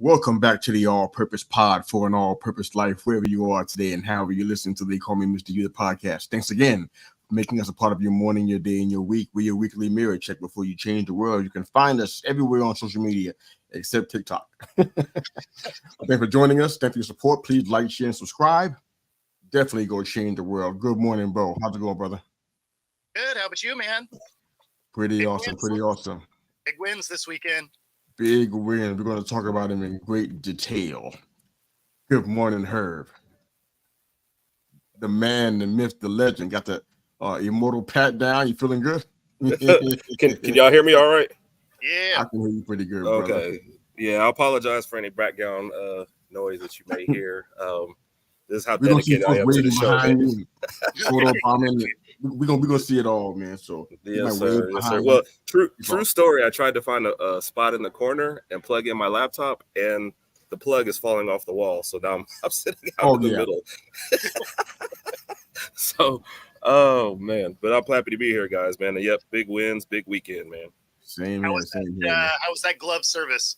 Welcome back to the All-Purpose Pod for an all-purpose life, wherever you are today and however you listen to the Call Me Mr. You, the podcast. Thanks again for making us a part of your morning, your day, and your week. We're your weekly mirror check before you change the world. You can find us everywhere on social media except TikTok. Thanks for joining us. Thanks for your support. Please like, share, and subscribe. Definitely go change the world. Good morning, Bo. How's it going, brother? Good. How about you, man? Pretty awesome. Big wins this weekend. Big win. We're going to talk about him in great detail. Good morning, Herb. The man, the myth, the legend. Got the immortal pat down. You feeling good? Can y'all hear me all right? Yeah. I can hear you pretty good, Okay. brother. Yeah, I apologize for any background noise that you may hear. This is how We're going to see dedicated I am to the show, man. Photo bombing. We're gonna see it all, man. So yes, sir. Well, true story. I tried to find a spot in the corner and plug in my laptop, and the plug is falling off the wall. So now I'm sitting out in the middle. So, oh man, but I'm happy to be here, guys, man. And yep, big wins, big weekend, man. Same How here. How was that glove service?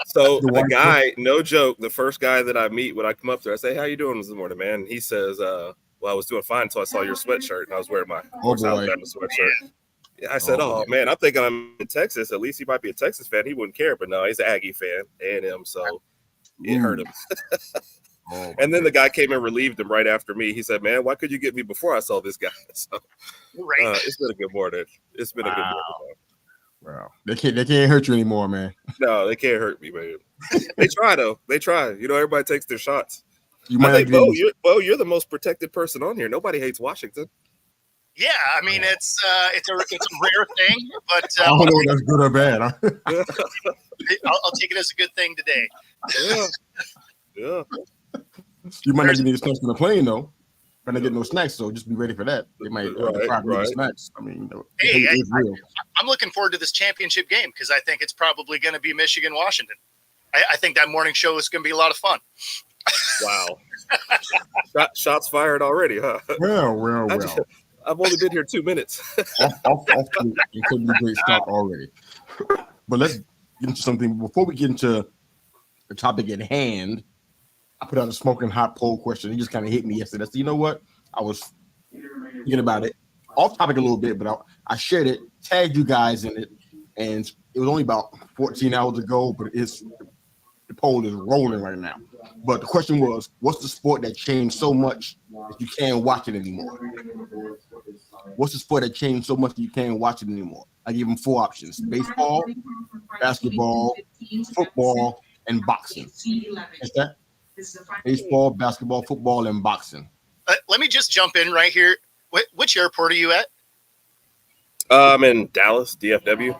So the guy, no joke, the first guy that I meet when I come up there, I say, "How you doing this morning, man?" He says, "Well, I was doing fine until I saw your sweatshirt, and I was wearing my Alabama sweatshirt." Yeah, I said, "Oh man, I'm thinking I'm in Texas. At least he might be a Texas fan. He wouldn't care, but no, he's an Aggie fan, A&M, so it hurt him." And then the guy came and relieved him right after me. He said, "Man, why could you get me before I saw this guy?" So it's been a good morning. It's been a good morning. Wow, they can't hurt you anymore, man. No, they can't hurt me, man. They try though. They try. You know, everybody takes their shots. I think, you're the most protected person on here. Nobody hates Washington. Yeah, I mean it's a rare thing, but I don't know if that's good or bad. I'll take it as a good thing today. Yeah. You might not get any snacks on the plane though. Might not get no snacks, so just be ready for that. They might deprive you of snacks. I mean, it's real. I'm looking forward to this championship game because I think it's probably going to be Michigan-Washington. I think that morning show is going to be a lot of fun. Wow. Shots fired already, huh? Well. I've only been here 2 minutes. off it could be a great start already. But let's get into something. Before we get into the topic at hand, I put out a smoking hot poll question. It just kind of hit me yesterday. So you know what? I was thinking about it. Off topic a little bit, but I shared it, tagged you guys in it, and it was only about 14 hours ago, but the poll is rolling right now. But the question was, what's the sport that changed so much that you can't watch it anymore? What's the sport that changed so much that you can't watch it anymore? I give them 4 options: baseball, basketball, football, and boxing. Is that? Baseball, basketball, football, and boxing. Let me just jump in right here. Which airport are you at? I'm in Dallas, DFW.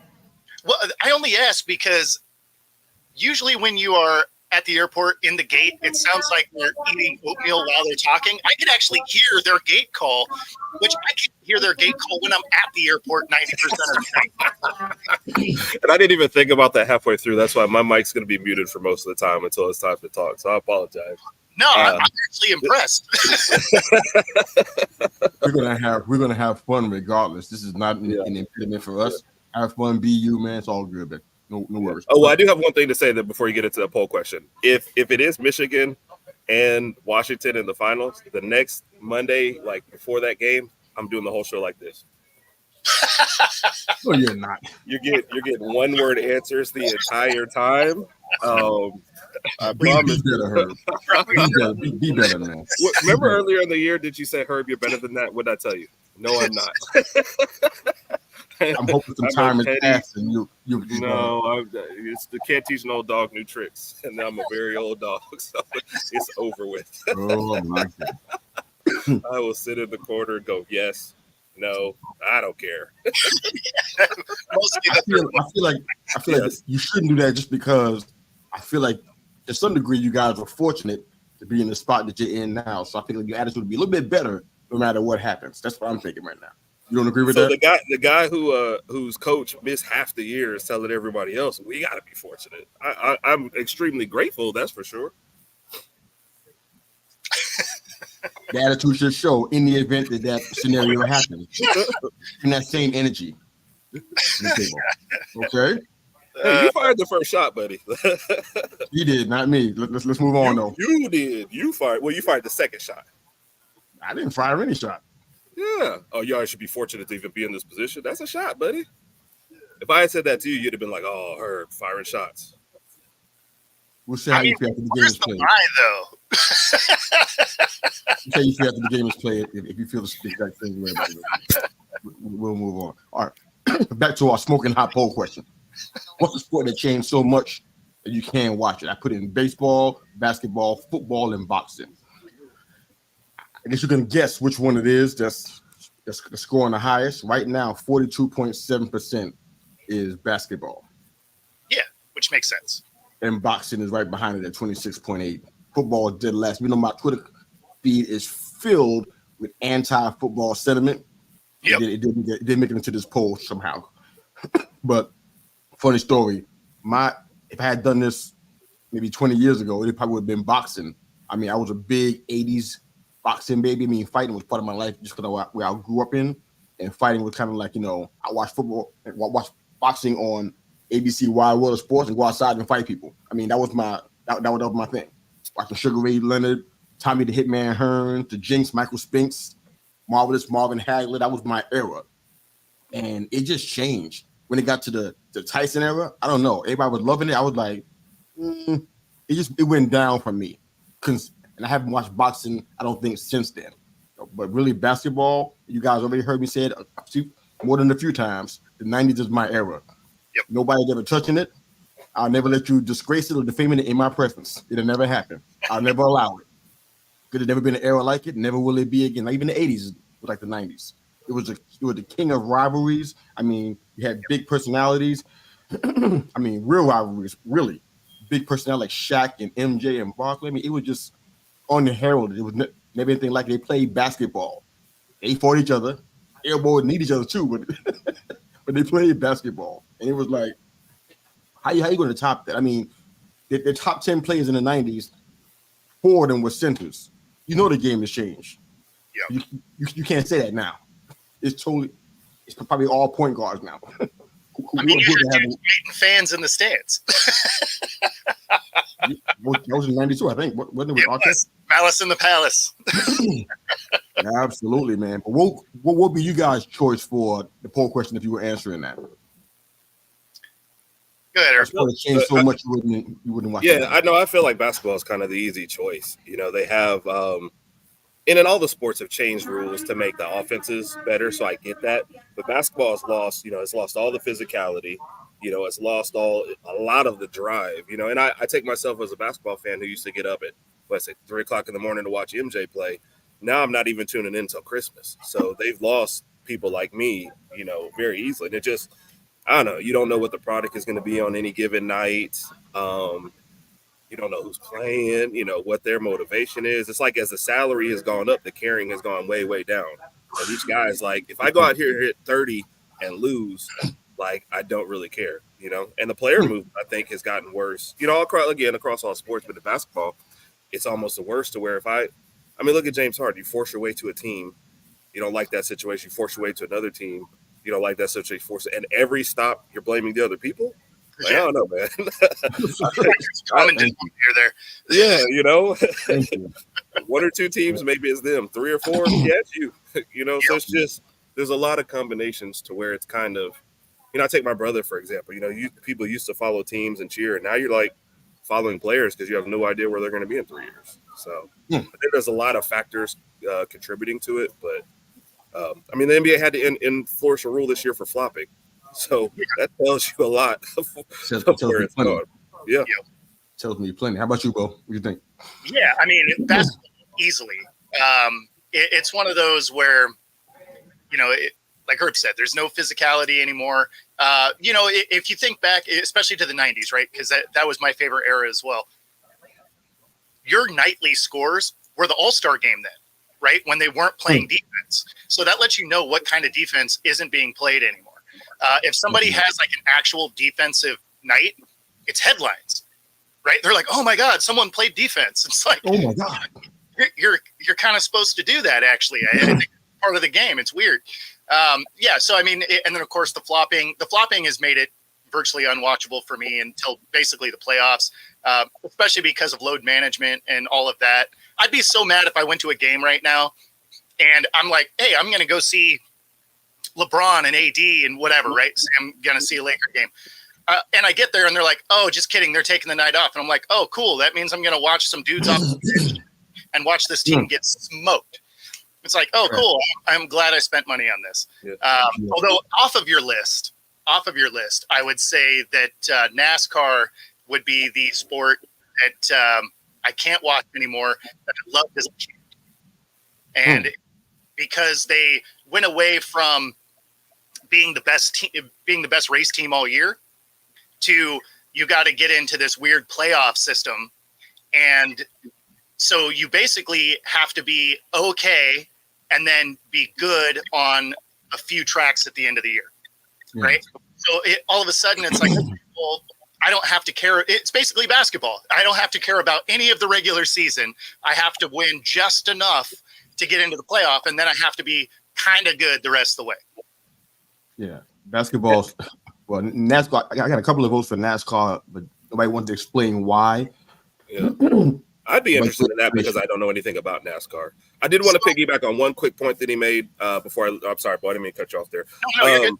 Well, I only ask because usually when you are at the airport in the gate, it sounds like they're eating oatmeal while they're talking. I could actually hear their gate call, which I can hear their gate call when I'm at the airport 90% of the time. And I didn't even think about that halfway through. That's why my mic's going to be muted for most of the time until it's time to talk. So I apologize. No, I'm actually impressed. We're gonna have fun regardless. This is not an impediment for us. Have fun, be you, man. It's all good, but no worries. Oh, well, I do have one thing to say that before you get into the poll question. If it is Michigan and Washington in the finals, the next Monday, like before that game, I'm doing the whole show like this. No, you're not. You're getting one-word answers the entire time. I promise. Be better, man. Remember earlier in the year, did you say, Herb, you're better than that? What did I tell you? No, I'm not. I'm hoping some time has passed and you. No, can't teach an old dog new tricks, and I'm a very old dog, so it's over with. Oh my God. I will sit in the corner and go, yes, no, I don't care. I feel like you shouldn't do that just because I feel like to some degree you guys are fortunate to be in the spot that you're in now. So I think like your attitude would be a little bit better no matter what happens. That's what I'm thinking right now. You don't agree with that? The guy whose coach missed half the year is telling everybody else, we got to be fortunate. I'm extremely grateful, that's for sure. The attitude should show in the event that scenario happens. In that same energy. Okay? Hey, you fired the first shot, buddy. You did, not me. Let's move on though. You did. You fired. Well, you fired the second shot. I didn't fire any shot. Yeah. Oh, y'all should be fortunate to even be in this position. That's a shot, buddy. If I had said that to you, you'd have been like, "Oh, her firing shots." We'll see how you feel after the game is played. Though? We'll see how you feel after the game is played. If you feel the exact same way about it, we'll move on. All right, back to our smoking hot poll question. What's the sport that changed so much that you can't watch it? I put it in baseball, basketball, football, and boxing. I guess you can guess which one it is that's scoring the highest. Right now, 42.7% is basketball. Yeah, which makes sense. And boxing is right behind it at 26.8. Football did last. We know my Twitter feed is filled with anti-football sentiment. Yep. It didn't make it into this poll somehow. But funny story, if I had done this maybe 20 years ago, it probably would have been boxing. I mean, I was a big 80s boxing baby. I mean, fighting was part of my life just because of where I grew up in. And fighting was kind of like, I watched football and watched boxing on ABC Wide World of Sports and go outside and fight people. I mean, that was my thing. Watching Sugar Ray Leonard, Tommy the Hitman Hearns, the Jinx, Michael Spinks, Marvelous Marvin Hagler. That was my era. And it just changed. When it got to the Tyson era, I don't know. Everybody was loving it. I was like, it went down for me. And I haven't watched boxing, I don't think, since then. But really, basketball, you guys already heard me say it more than a few times. The 90s is my era. Yep. Nobody's ever touching it. I'll never let you disgrace it or defame it in my presence. It'll never happen. I'll never allow it. Could have never been an era like it. Never will it be again. Like even the 80s was like the 90s. It was the king of rivalries. I mean, you had big personalities. I mean, real rivalries, really. Big personalities like Shaq and MJ and Barkley. I mean, it was just unheralded. It was never anything like it. They played basketball. They fought each other. Everybody would need each other too, but they played basketball. And it was like, how you going to top that? I mean, the top 10 players in the 90s, 4 of them were centers. You know the game has changed. Yeah. You can't say that now. It's probably all point guards now. I mean, you had fighting fans in the stands. That was in 92, I think. Wasn't it with Malice in the Palace. Yeah, absolutely, man. But what would be you guys' choice for the poll question if you were answering that? Go ahead, Eric. It changed so much you wouldn't watch. Yeah, I know. I feel like basketball is kind of the easy choice. They have and then all the sports have changed rules to make the offenses better, so I get that. But basketball has lost, it's lost all the physicality. It's lost a lot of the drive. And I take myself as a basketball fan who used to get up at 3 o'clock in the morning to watch MJ play. Now I'm not even tuning in until Christmas. So they've lost people like me, very easily. And it just, I don't know. You don't know what the product is going to be on any given night. You don't know who's playing, what their motivation is. It's like as the salary has gone up, the caring has gone way, way down. And each guy is like, if I go out here and hit 30 and lose, like, I don't really care, And the player movement, I think, has gotten worse, across all sports. But the basketball, it's almost the worst to where look at James Harden. You force your way to a team. You don't like that situation. You force your way to another team. You don't like that situation. And every stop, you're blaming the other people. Like, I don't know, man. You're there. Yeah, 1 or 2 teams, maybe it's them. 3 or 4, yeah, it's you. So it's just there's a lot of combinations to where it's kind of, I take my brother for example. People used to follow teams and cheer, and now you're like following players because you have no idea where they're going to be in 3 years. So I think there's a lot of factors contributing to it, but the NBA had to enforce a rule this year for flopping. So that tells you a lot of where it's going. Yeah. Tells me plenty. How about you, Bo? What do you think? Yeah, that's easily. It's one of those where, like Herb said, there's no physicality anymore. If you think back, especially to the 90s, right? Because that was my favorite era as well. Your nightly scores were the All-Star game then, right? When they weren't playing defense. So that lets you know what kind of defense isn't being played anymore. If somebody has like an actual defensive night, it's headlines, right? They're like, "Oh my God, someone played defense." It's like, "Oh my God, you're kind of supposed to do that." Actually, I think it's part of the game. It's weird. So and then of course the flopping has made it virtually unwatchable for me until basically the playoffs, especially because of load management and all of that. I'd be so mad if I went to a game right now and I'm like, hey, I'm going to go see LeBron and AD and whatever, right? So I'm going to see a Laker game. And I get there and they're like, oh, just kidding. They're taking the night off. And I'm like, oh, cool. That means I'm going to watch some dudes off the bench and watch this team get smoked. It's like, oh, cool. I'm glad I spent money on this. Although off of your list, I would say that NASCAR would be the sport that I can't watch anymore that I loved as a kid. And because they went away from being the best race team all year to you got to get into this weird playoff system. And so you basically have to be okay and then be good on a few tracks at the end of the year. Right. So all of a sudden it's like, well, I don't have to care. It's basically basketball. I don't have to care about any of the regular season. I have to win just enough to get into the playoff. And then I have to be kind of good the rest of the way. Yeah. Basketball. Well, NASCAR, I got a couple of votes for NASCAR, but nobody wants to explain why. Yeah. I'd be interested in that because I don't know anything about NASCAR. I did want to piggyback on one quick point that he made before I'm sorry, boy, I didn't mean to cut you off there. No, you're good.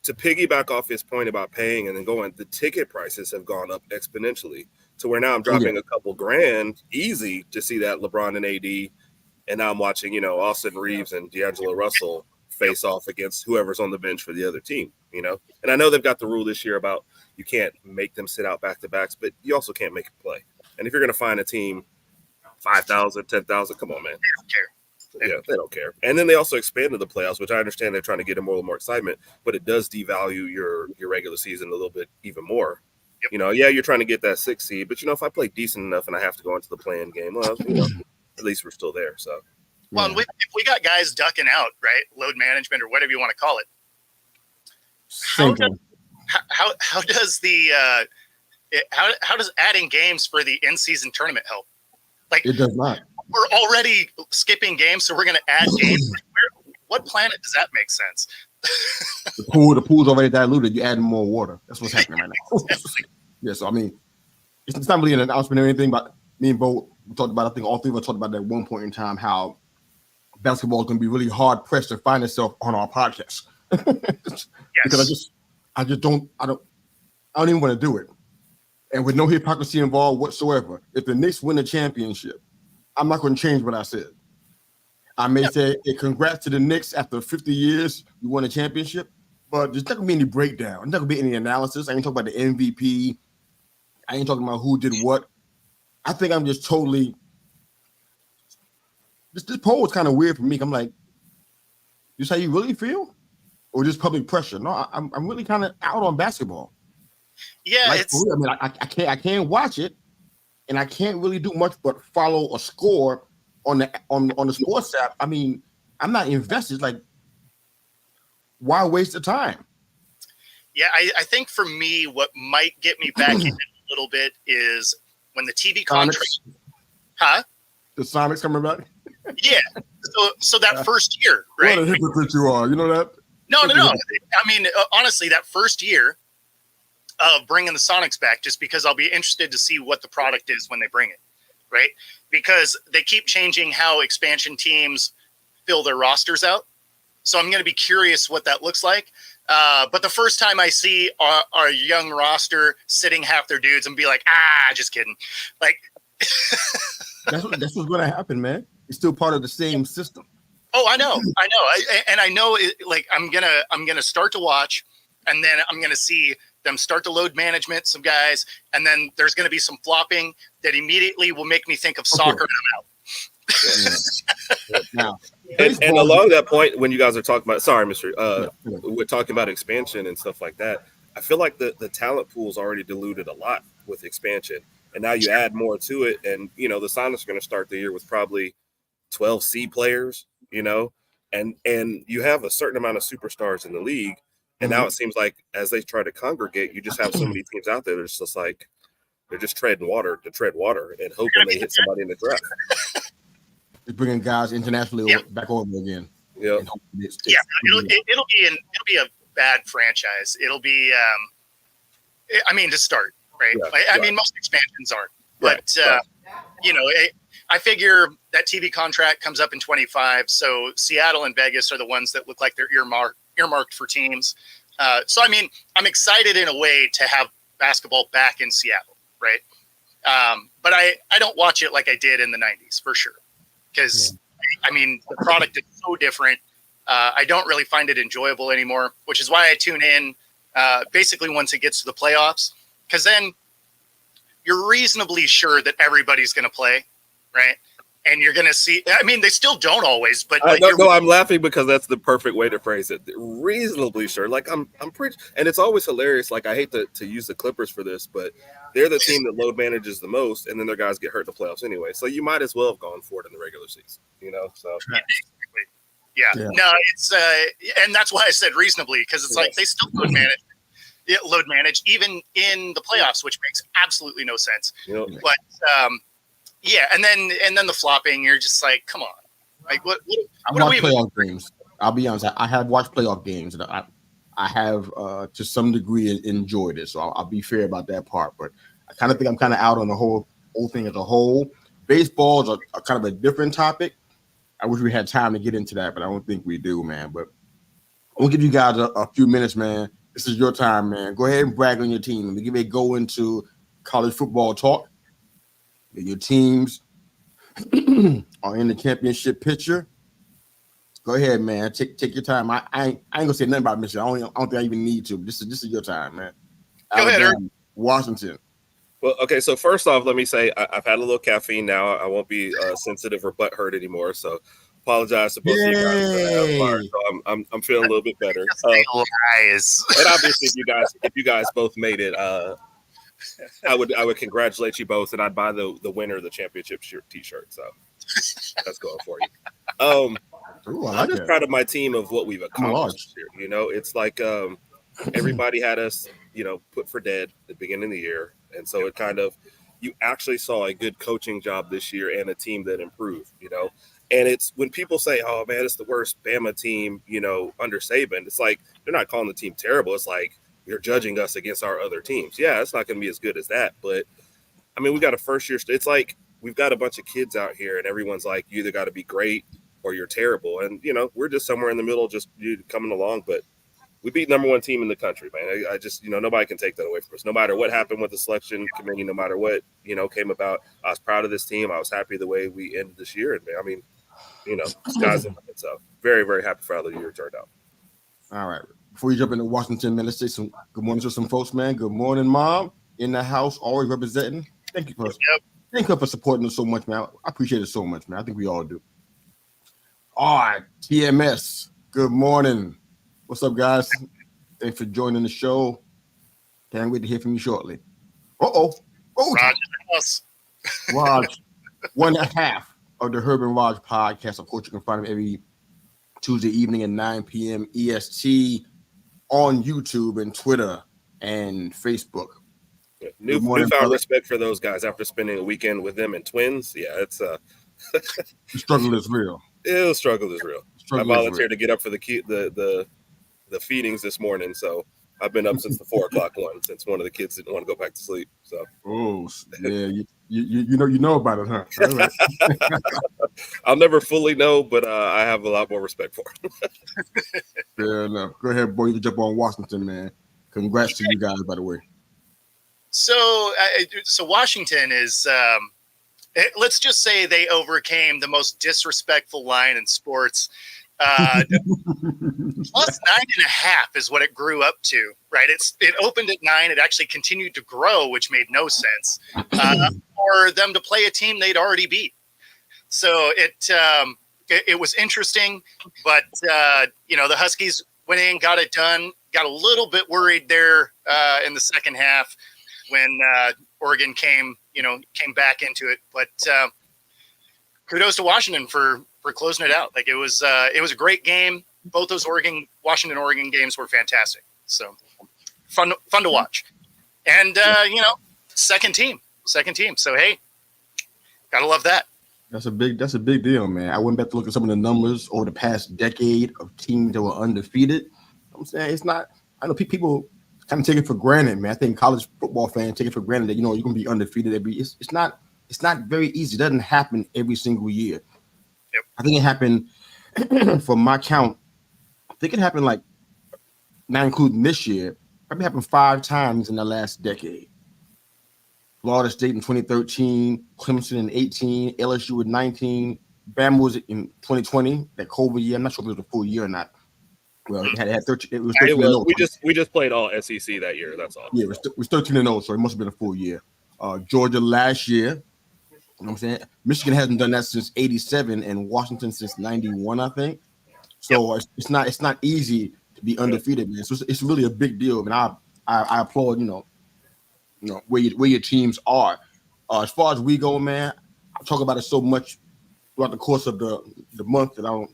To piggyback off his point about paying and then going, the ticket prices have gone up exponentially to where now I'm dropping a couple grand easy to see that LeBron and AD, and now I'm watching, Austin Reeves and D'Angelo Russell face off against whoever's on the bench for the other team, And I know they've got the rule this year about you can't make them sit out back-to-backs, but you also can't make them play. And if you're going to find a team 5,000, 10,000, come on, man. They don't care. Yeah, they don't care. And then they also expanded the playoffs, which I understand they're trying to get a little more excitement, but it does devalue your regular season a little bit even more. Yep. You're trying to get that 6 seed, but if I play decent enough and I have to go into the play-in game, well, at least we're still there. So, well, if we got guys ducking out, right, load management or whatever you want to call it, how does the how does adding games for the in-season tournament help? Like, it does not. We're already skipping games, so we're going to add games. What planet does that make sense? The pool's already diluted. You're adding more water. That's what's happening right now. Yeah, so I mean, it's not really an announcement or anything, but me and Bo talked about, I think all three of us talked about that at one point in time, how basketball is going to be really hard pressed to find itself on our podcast. Because I don't even want to do it. And with no hypocrisy involved whatsoever, if the Knicks win the championship, I'm not going to change what I said. I may say, hey, congrats to the Knicks after 50 years, you won a championship, but there's not going to be any breakdown. There's not going to be any analysis. I ain't talking about the MVP. I ain't talking about who did what. I think I'm just totally. This poll is kind of weird for me. I'm like, this how you really feel? Or just public pressure? No, I'm really kind of out on basketball. Yeah, like, I mean, I can't watch it, and I can't really do much but follow a score on the sports app. I mean, I'm not invested. Like, why waste the time? Yeah, I think for me, what might get me back in a little bit is when the TV contract. Huh? The Sonics coming back? Yeah. So that first year, right? What a hypocrite you are. You know that? No. I mean, honestly, that first year of bringing the Sonics back, just because I'll be interested to see what the product is when they bring it, right? Because they keep changing how expansion teams fill their rosters out. So I'm going to be curious what that looks like. But the first time I see our young roster sitting half their dudes and be like, just kidding. Like, that's what's going to happen, man. It's still part of the same system. Oh, I know. I know it, like, I'm going to start to watch, and then I'm going to see them start to load management, some guys, and then there's going to be some flopping that immediately will make me think of soccer, and I'm out. Now, and along that point, when you guys are talking about, sorry, Mr. We're talking about expansion and stuff like that. I feel like the talent pool is already diluted a lot with expansion, and now you add more to it, and the Sonics are going to start the year with probably 12 C players, and you have a certain amount of superstars in the league, and now it seems like as they try to congregate, you just have so many teams out there that's just like they're just treading water to tread water and hoping they hit somebody in the draft. It's bringing guys internationally back over again. Yeah, it'll be bad franchise. It'll be, to start, right? Yeah, most expansions aren't, but I figure that TV contract comes up in 25. So Seattle and Vegas are the ones that look like they're earmarked for teams. I'm excited in a way to have basketball back in Seattle, right? But I don't watch it like I did in the 90s for sure. Because, the product is so different. I don't really find it enjoyable anymore, which is why I tune in basically once it gets to the playoffs. Because then you're reasonably sure that everybody's going to play, right? And you're going to see. They still don't always, but I'm laughing because that's the perfect way to phrase it. Reasonably sure. Like I'm pretty, and it's always hilarious. Like I hate to use the Clippers for this, but they're the team that load manages the most, and then their guys get hurt in the playoffs anyway. So you might as well have gone for it in the regular season, So yeah. No, it's and that's why I said reasonably, because it's like they still load manage even in the playoffs, which makes absolutely no sense. Yep. But and then the flopping, you're just like, come on, like what are we? Playoff games. I'll be honest. I have watched playoff games, and I have to some degree enjoyed it. So I'll be fair about that part. But I kind of think I'm kind of out on the whole thing as a whole. Baseball is a kind of a different topic. I wish we had time to get into that, but I don't think we do, man. But I'll give you guys a few minutes, man. This is your time, man. Go ahead and brag on your team. Let me go into college football talk. Your teams are in the championship picture. Go ahead, man. Take your time. I ain't gonna say nothing about Michigan. I don't think I even need to. This is your time, man. Go ahead, Washington. Well, okay. So first off, let me say I've had a little caffeine now. I won't be sensitive or butthurt anymore. So apologize to both of you guys for that. So I'm feeling a little bit better. And obviously, if you guys both made it, I would congratulate you both, and I'd buy the winner of the championship T-shirt. So that's going for you. I'm just proud of my team of what we've accomplished here. It's like everybody had us, put for dead at the beginning of the year, and so it kind of you actually saw a good coaching job this year and a team that improved. And it's when people say, "Oh man, it's the worst Bama team," under Saban. It's like they're not calling the team terrible. It's like you're judging us against our other teams. Yeah, it's not going to be as good as that, but we got a first year. It's like we've got a bunch of kids out here, and everyone's like, you either got to be great or you're terrible. And, we're just somewhere in the middle, just coming along. But we beat number one team in the country, man. I just, nobody can take that away from us. No matter what happened with the selection committee, no matter what, came about, I was proud of this team. I was happy the way we ended this year. And, sky's the limit. So very, very happy for how the year turned out. All right. Before you jump into Washington, man, let's say some good morning to some folks, man. Good morning, Mom. In the house, always representing. Thank you for supporting us so much, man. I appreciate it so much, man. I think we all do. All right, TMS. Good morning. What's up, guys? Thanks for joining the show. Can't wait to hear from you shortly. Raj, 1.5 of the Herb and Raj podcast. Of course, you can find them every Tuesday evening at 9 p.m. EST on YouTube and Twitter and Facebook. Newfound respect for those guys after spending a weekend with them and twins. Yeah, it's the struggle is real. The struggle is real. I volunteered to get up for the feedings this morning, so I've been up since the 4:00 one, since one of the kids didn't want to go back to sleep. So yeah, you know about it, huh? All right. I'll never fully know, but I have a lot more respect for him. Fair enough. Go ahead, boy. You can jump on Washington, man. Congrats to you guys, by the way. So Washington is. Let's just say they overcame the most disrespectful line in sports. Plus 9.5 is what it grew up to, right? It opened at 9. It actually continued to grow, which made no sense for them to play a team they'd already beat. So it was interesting, but the Huskies went in, got it done. Got a little bit worried there in the second half when Oregon came back into it. But kudos to Washington for closing it out. Like it was a great game. Both those Washington-Oregon games were fantastic. So fun to watch. And second team. So hey, gotta love that. That's a big deal, man. I went back to look at some of the numbers over the past decade of teams that were undefeated. I'm saying it's not. I know people kind of take it for granted, man. I think college football fans take it for granted that you're gonna be undefeated every. It's not. It's not very easy. It doesn't happen every single year. Yep. I think it happened from my count. I think it happened like not including this year. Probably happened 5 times in the last decade. Florida State in 2013, Clemson in 18, LSU in 19, Bama was in 2020, that COVID year. I'm not sure if it was a full year or not. Well, it had 13. It was 13 and 0. We just played all SEC that year. That's all. Yeah, it was 13 and 0, so it must have been a full year. Georgia last year. You know what I'm saying? Michigan hasn't done that since 87 and Washington since 91, I think. So it's not easy to be undefeated, man. So it's really a big deal. And I applaud, where your teams are. As far as we go, man, I talk about it so much throughout the course of the month that I don't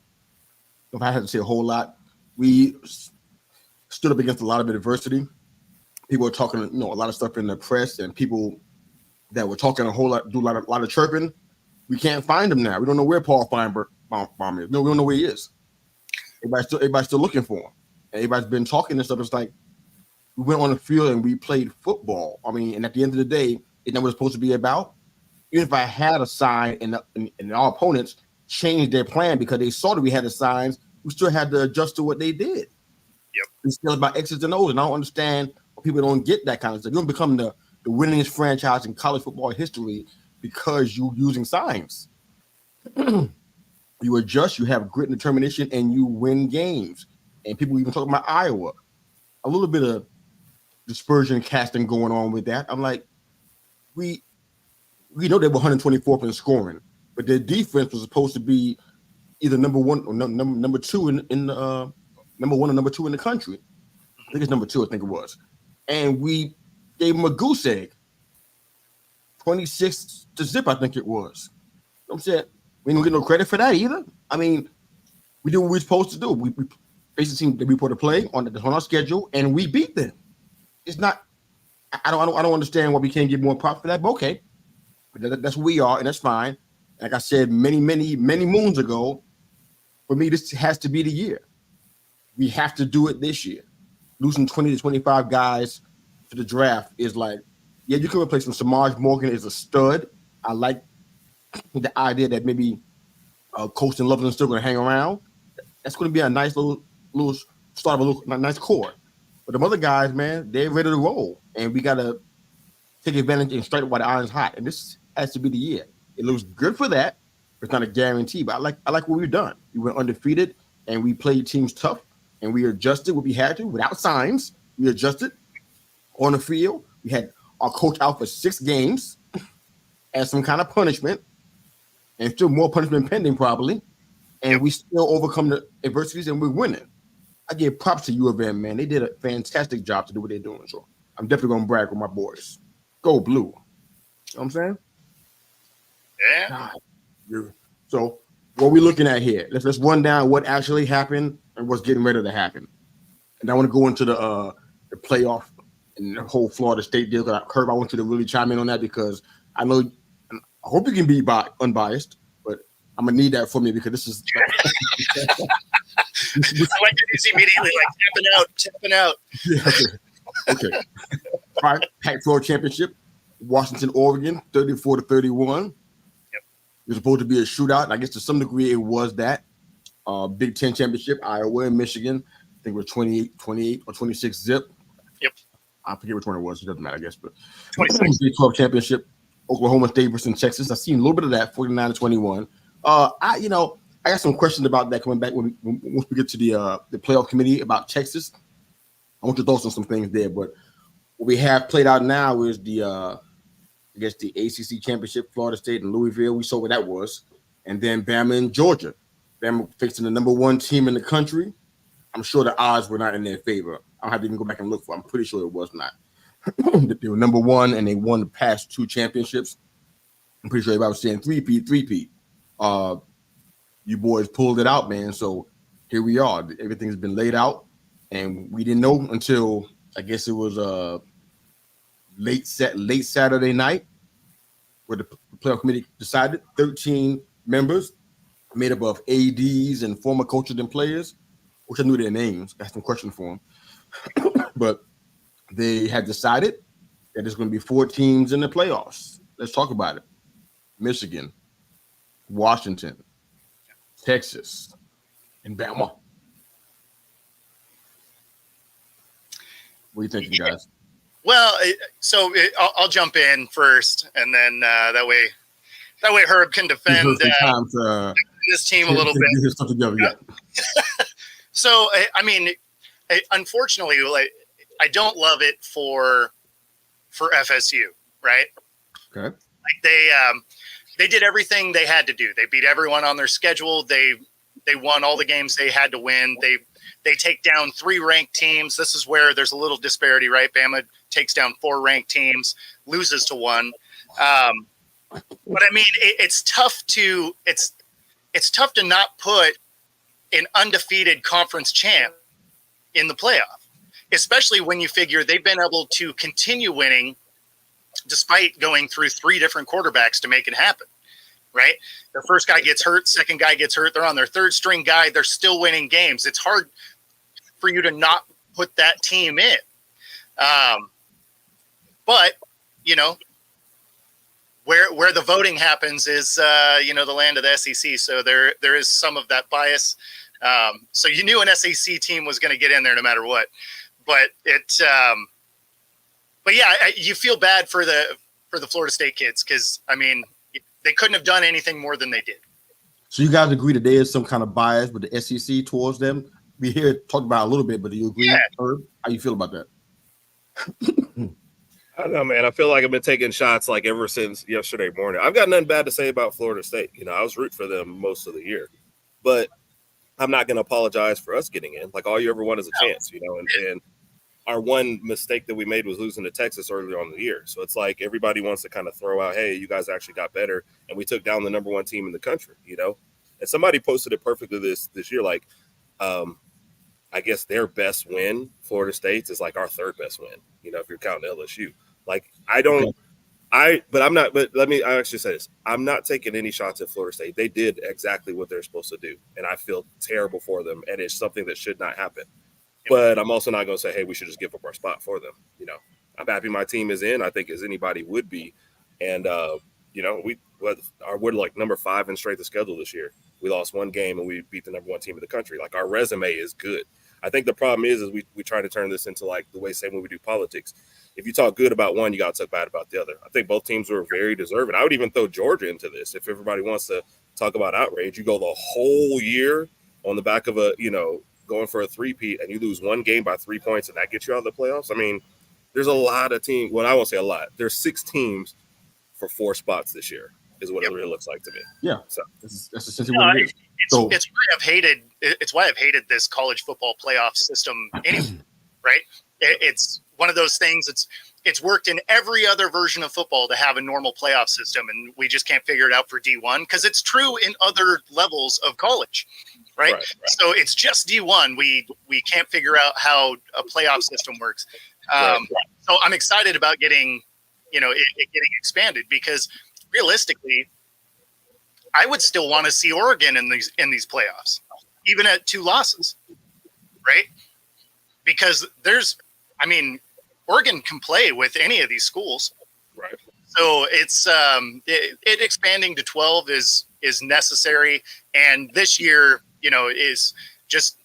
know if I had to say a whole lot. We stood up against a lot of adversity. People are talking, a lot of stuff in the press, and people that were talking a whole lot, do a lot of chirping. We can't find him now. We don't know where Paul Feinberg is. No, we don't know where he is. Everybody's still looking for him. And everybody's been talking and stuff. It's like we went on the field and we played football. I mean, and at the end of the day, isn't that what it's supposed to be about? Even if I had a sign and our opponents changed their plan because they saw that we had the signs, we still had to adjust to what they did. Yep. It's still about X's and O's, and I don't understand why people don't get that kind of stuff. You don't become the winningest franchise in college football history because you're using signs. You adjust, you have grit and determination, and you win games. And people even talk about Iowa. A little bit of dispersion casting going on with that. I'm like, we know they were 124th in scoring, but their defense was supposed to be either number one or number two in the number one or number two in the country. I think it's number 2. I think it was, and we gave them a goose egg, 26-0. I think it was. You know what I'm saying, we don't get no credit for that either. I mean, we do what we're supposed to do. We face the team that we put to play on our schedule, and we beat them. It's not. I don't understand why we can't get more props for that. But okay, that's who we are, and that's fine. Like I said many moons ago, for me, this has to be the year. We have to do it this year. Losing 20 to 25 guys to the draft is like, yeah, you can replace him. Samaj Morgan is a stud. I like the idea that maybe Coach and Loveland's still going to hang around. That's going to be a nice little start of a nice core. But the other guys, man, they're ready to roll, and we got to take advantage and strike while the iron's hot. And this has to be the year. It looks good for that. It's not a guarantee, but I like what we've done. We went undefeated, and we played teams tough, and we adjusted what we had to without signs. We adjusted on the field. We had our coach out for 6 games as some kind of punishment, and still more punishment pending probably. And we still overcome the adversities, and we're winning. I give props to U of M, man. They did a fantastic job to do what they're doing. So I'm definitely going to brag with my boys. Go blue. You know what I'm saying? Yeah. So what we looking at here? Let's run down what actually happened and what's getting ready to happen. And I want to go into the playoff and the whole Florida State deal. Herb, I want you to really chime in on that because I know, I hope you can be unbiased, but I'm gonna need that from you because this is. I like it. He's immediately like tapping out. Yeah, okay. All right, Pac-12 championship, Washington, Oregon, 34-31. Yep. It was supposed to be a shootout, and I guess to some degree it was that. Big Ten championship, Iowa and Michigan. I think it was 28 or 26 zip. Yep. I forget which one it was. It doesn't matter, I guess. But 26. Big 12 championship, Oklahoma State versus Texas. I've seen a little bit of that, 49-21. I got some questions about that coming back once we get to the playoff committee about Texas. I want to throw some things there, but what we have played out now is the ACC championship, Florida State and Louisville. We saw what that was, and then Bama and Georgia. Bama facing the number 1 team in the country. I'm sure the odds were not in their favor. I don't have to even go back and look for it. I'm pretty sure it was not. They were number 1, and they won the past 2 championships. I'm pretty sure everybody was saying three-peat. You boys pulled it out, man. So here we are. Everything's been laid out, and we didn't know until I guess it was late Saturday night where the playoff committee decided 13 members made up of ADs and former coaches and players which I knew their names. I had some questions for them, but they had decided that there's going to be 4 teams in the playoffs. Let's talk about it. Michigan, Washington, Texas, and Bama. What do you think, guys? Well, I'll jump in first, and then that way Herb can defend this team a little bit. So, I mean, unfortunately, I don't love it for FSU, right? Okay. Like they did everything they had to do. They beat everyone on their schedule. They won all the games they had to win. They take down 3 ranked teams. This is where there's a little disparity, right? Bama takes down 4 ranked teams, loses to 1. But I mean, it's tough to not put an undefeated conference champ in the playoff, especially when you figure they've been able to continue winning despite going through 3 different quarterbacks to make it happen, right? The first guy gets hurt, second guy gets hurt. They're on their 3rd string guy. They're still winning games. It's hard for you to not put that team in. But, you know, where the voting happens is, the land of the SEC. So there is some of that bias. So you knew an SEC team was going to get in there no matter what. But you feel bad for the Florida State kids because, I mean, they couldn't have done anything more than they did. So you guys agree that there is some kind of bias with the SEC towards them? We hear it talked about a little bit, but do you agree, Herb? How you feel about that? I don't know, man. I feel like I've been taking shots like ever since yesterday morning. I've got nothing bad to say about Florida State. You know, I was rooting for them most of the year, but I'm not going to apologize for us getting in. Like all you ever want is a chance, you know, and our one mistake that we made was losing to Texas earlier on in the year. So it's like everybody wants to kind of throw out, hey, you guys actually got better, and we took down the number 1 team in the country, you know. And somebody posted it perfectly this year, like, I guess their best win, Florida State's, is like our 3rd best win, you know, if you're counting LSU. Like, I actually say this. I'm not taking any shots at Florida State. They did exactly what they're supposed to do, and I feel terrible for them, and it's something that should not happen. But I'm also not going to say, hey, we should just give up our spot for them. You know, I'm happy my team is in, I think, as anybody would be. And, we're like number 5 in strength of schedule this year. We lost 1 game, and we beat the number 1 team in the country. Like, our resume is good. I think the problem is we try to turn this into like the way, say, when we do politics. If you talk good about one, you got to talk bad about the other. I think both teams were very deserving. I would even throw Georgia into this. If everybody wants to talk about outrage, you go the whole year on the back of going for a 3-peat, and you lose 1 game by 3 points, and that gets you out of the playoffs. I mean, there's a lot of teams. Well, I won't say a lot. There's 6 teams for 4 spots this year is what it really looks like to me. Yeah. So that's essentially what it is. It's why I've hated this college football playoff system anyway, right? It's one of those things. It's worked in every other version of football to have a normal playoff system, and we just can't figure it out for D1 because it's true in other levels of college, right? So it's just D1. We can't figure out how a playoff system works. So I'm excited about getting getting expanded because realistically, I would still want to see Oregon in these playoffs, even at 2 losses, right? Because Oregon can play with any of these schools, right? So it's it expanding to 12 is necessary, and this year, is just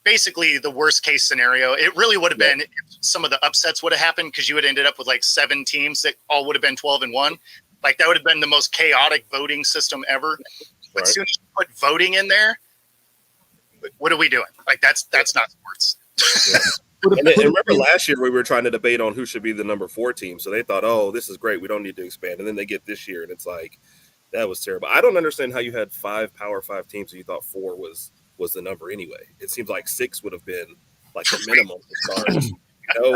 basically the worst case scenario. It really would have been if some of the upsets would have happened because you would have ended up with like 7 teams that all would have been 12-1. Like that would have been the most chaotic voting system ever. But as soon as you put voting in there, what are we doing? Like that's not sports. And remember last year we were trying to debate on who should be the number 4 team. So they thought, oh, this is great. We don't need to expand. And then they get this year and it's like, that was terrible. I don't understand how you had 5 Power 5 teams and you thought 4 was the number anyway. It seems like 6 would have been like the minimum to start.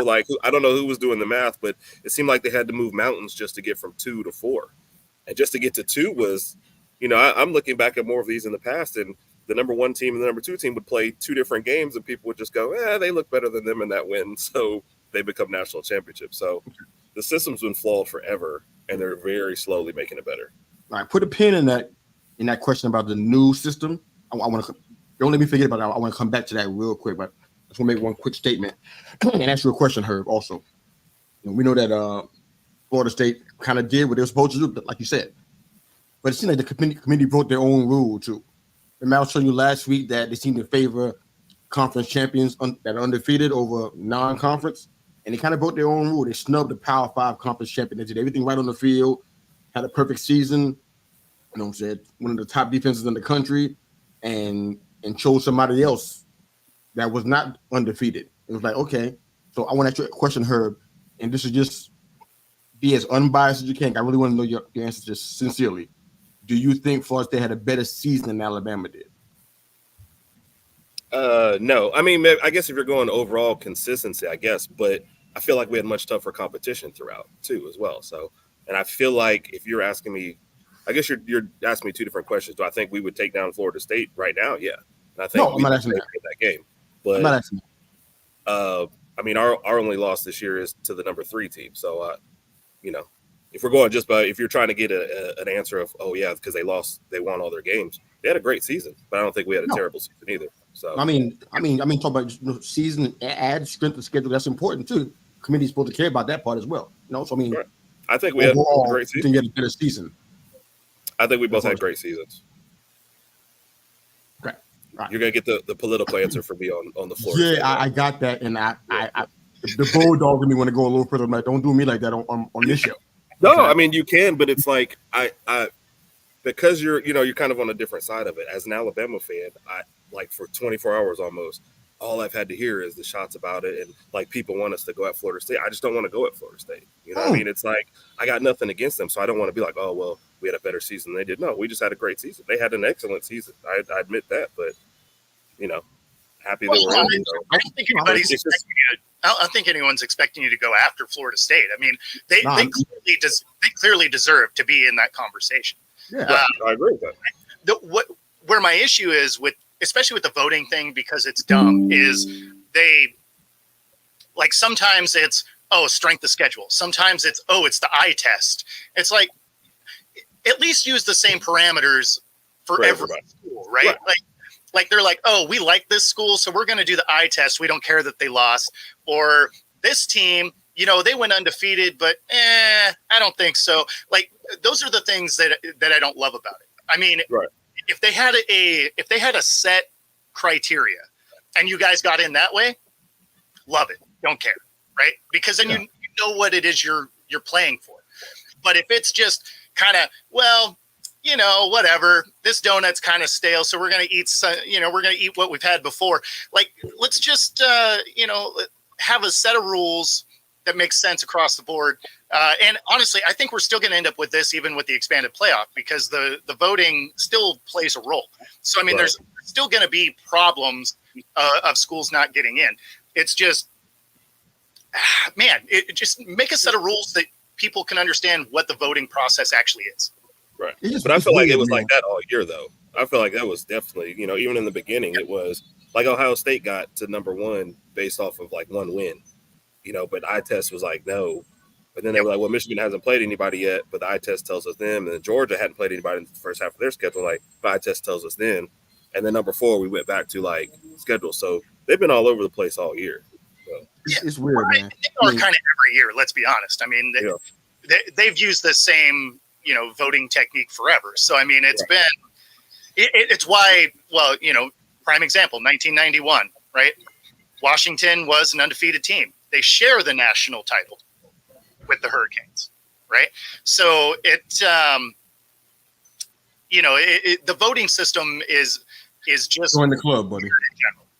Like I don't know who was doing the math, but it seemed like they had to move mountains just to get from 2 to 4. And just to get to 2 was, I'm looking back at more of these in the past, and the number 1 team and the number 2 team would play 2 different games, and people would just go, they look better than them in that win, so they become national championships. So the system's been flawed forever, and they're very slowly making it better. All right, put a pin in that question about the new system. I want to don't let me forget about that. I want to come back to that real quick, but I just want to make one quick statement and ask you a question, Herb. Also, we know that Florida State kind of did what they were supposed to do, like you said, but it seemed like the committee broke their own rule too. Remember, I was showing you last week that they seem to favor conference champions that are undefeated over non-conference, and they kind of broke their own rule. They snubbed the Power 5 conference champion. They did everything right on the field, had a perfect season. You know what I'm saying? One of the top defenses in the country, and chose somebody else that was not undefeated. It was like, okay, so I want to ask you a question, Herb, and this is just be as unbiased as you can. I really want to know your answer just sincerely. Do you think Florida State had a better season than Alabama did? No. I mean, I guess if you're going overall consistency, I guess, but I feel like we had much tougher competition throughout too as well. So, and I feel like if you're asking me, I guess you're asking me two different questions. Do I think we would take down Florida State right now? Yeah. And I think I'm not asking that game. But I'm not asking I mean, our only loss this year is to the number 3 team. So, if we're going just by if you're trying to get an answer of because they won all their games. They had a great season, but I don't think we had a terrible season either. So I mean, talk about season, add strength of schedule. That's important too. Committee's supposed to care about that part as well. So I mean, right. I think we had a great season. You can get a better season. I think we both had great seasons. Okay, right. You're gonna get the political answer for me on the floor. Yeah, I got that, and I the bulldog in me want to go a little further. I'm like, don't do me like that on this show. No, I mean you can, but it's like I because you're kind of on a different side of it. As an Alabama fan, I like for 24 hours almost, all I've had to hear is the shots about it, and like people want us to go at Florida State. I just don't want to go at Florida State. You know what I mean? It's like I got nothing against them, so I don't want to be like, oh well, we had a better season than they did. No, we just had a great season. They had an excellent season. I admit that, but happy they were. I don't think anybody's expecting you to. I don't think anyone's expecting you to go after Florida State. I mean, they clearly deserve to be in that conversation. Yeah, I agree with that. Where my issue is especially with the voting thing, because it's dumb, is they like sometimes it's strength of schedule. Sometimes it's the eye test. It's like at least use the same parameters for every school, right? Like they're like, oh, we like this school, so we're going to do the eye test. We don't care that they lost. Or this team, they went undefeated, but I don't think so. Like those are the things that I don't love about it. I mean, if they had a set criteria and you guys got in that way, love it. Don't care, right? Because then you know what it is you're playing for. But if it's just kind of, whatever, this donut's kind of stale, so we're going to eat what we've had before. Like, let's just, have a set of rules that makes sense across the board. And honestly, I think we're still going to end up with this, even with the expanded playoff, because the voting still plays a role. So, I mean, there's still going to be problems of schools not getting in. It's just, just make a set of rules that people can understand what the voting process actually is. Right. But I feel like it was like that all year, though. I feel like that was definitely, even in the beginning, it was like Ohio State got to number 1 based off of like one win, but eye test was like, no. But then they were like, well, Michigan hasn't played anybody yet, but the eye test tells us them. And then Georgia hadn't played anybody in the first half of their schedule. Like, the eye test tells us then. And then number 4, we went back to like schedule. So they've been all over the place all year. So. It's weird, man. They are kind of every year, let's be honest. I mean, they've used the same, voting technique forever. So, I mean, it's been, it's why, prime example, 1991, right? Washington was an undefeated team. They share the national title with the Hurricanes, right? So the voting system is just join the club, buddy.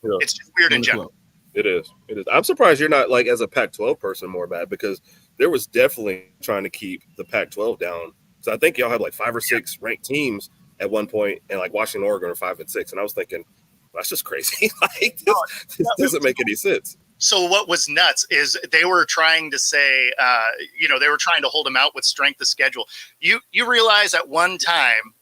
Yeah. It's just weird in general. It is. I'm surprised you're not like as a Pac-12 person more bad, because there was definitely trying to keep the Pac-12 down. So I think y'all had like 5 or 6 ranked teams at one point, and like Washington, Oregon are 5 and 6, and I was thinking, that's just crazy. Like this doesn't make any sense. So what was nuts is they were trying to say, they were trying to hold them out with strength of schedule. You realize at one time,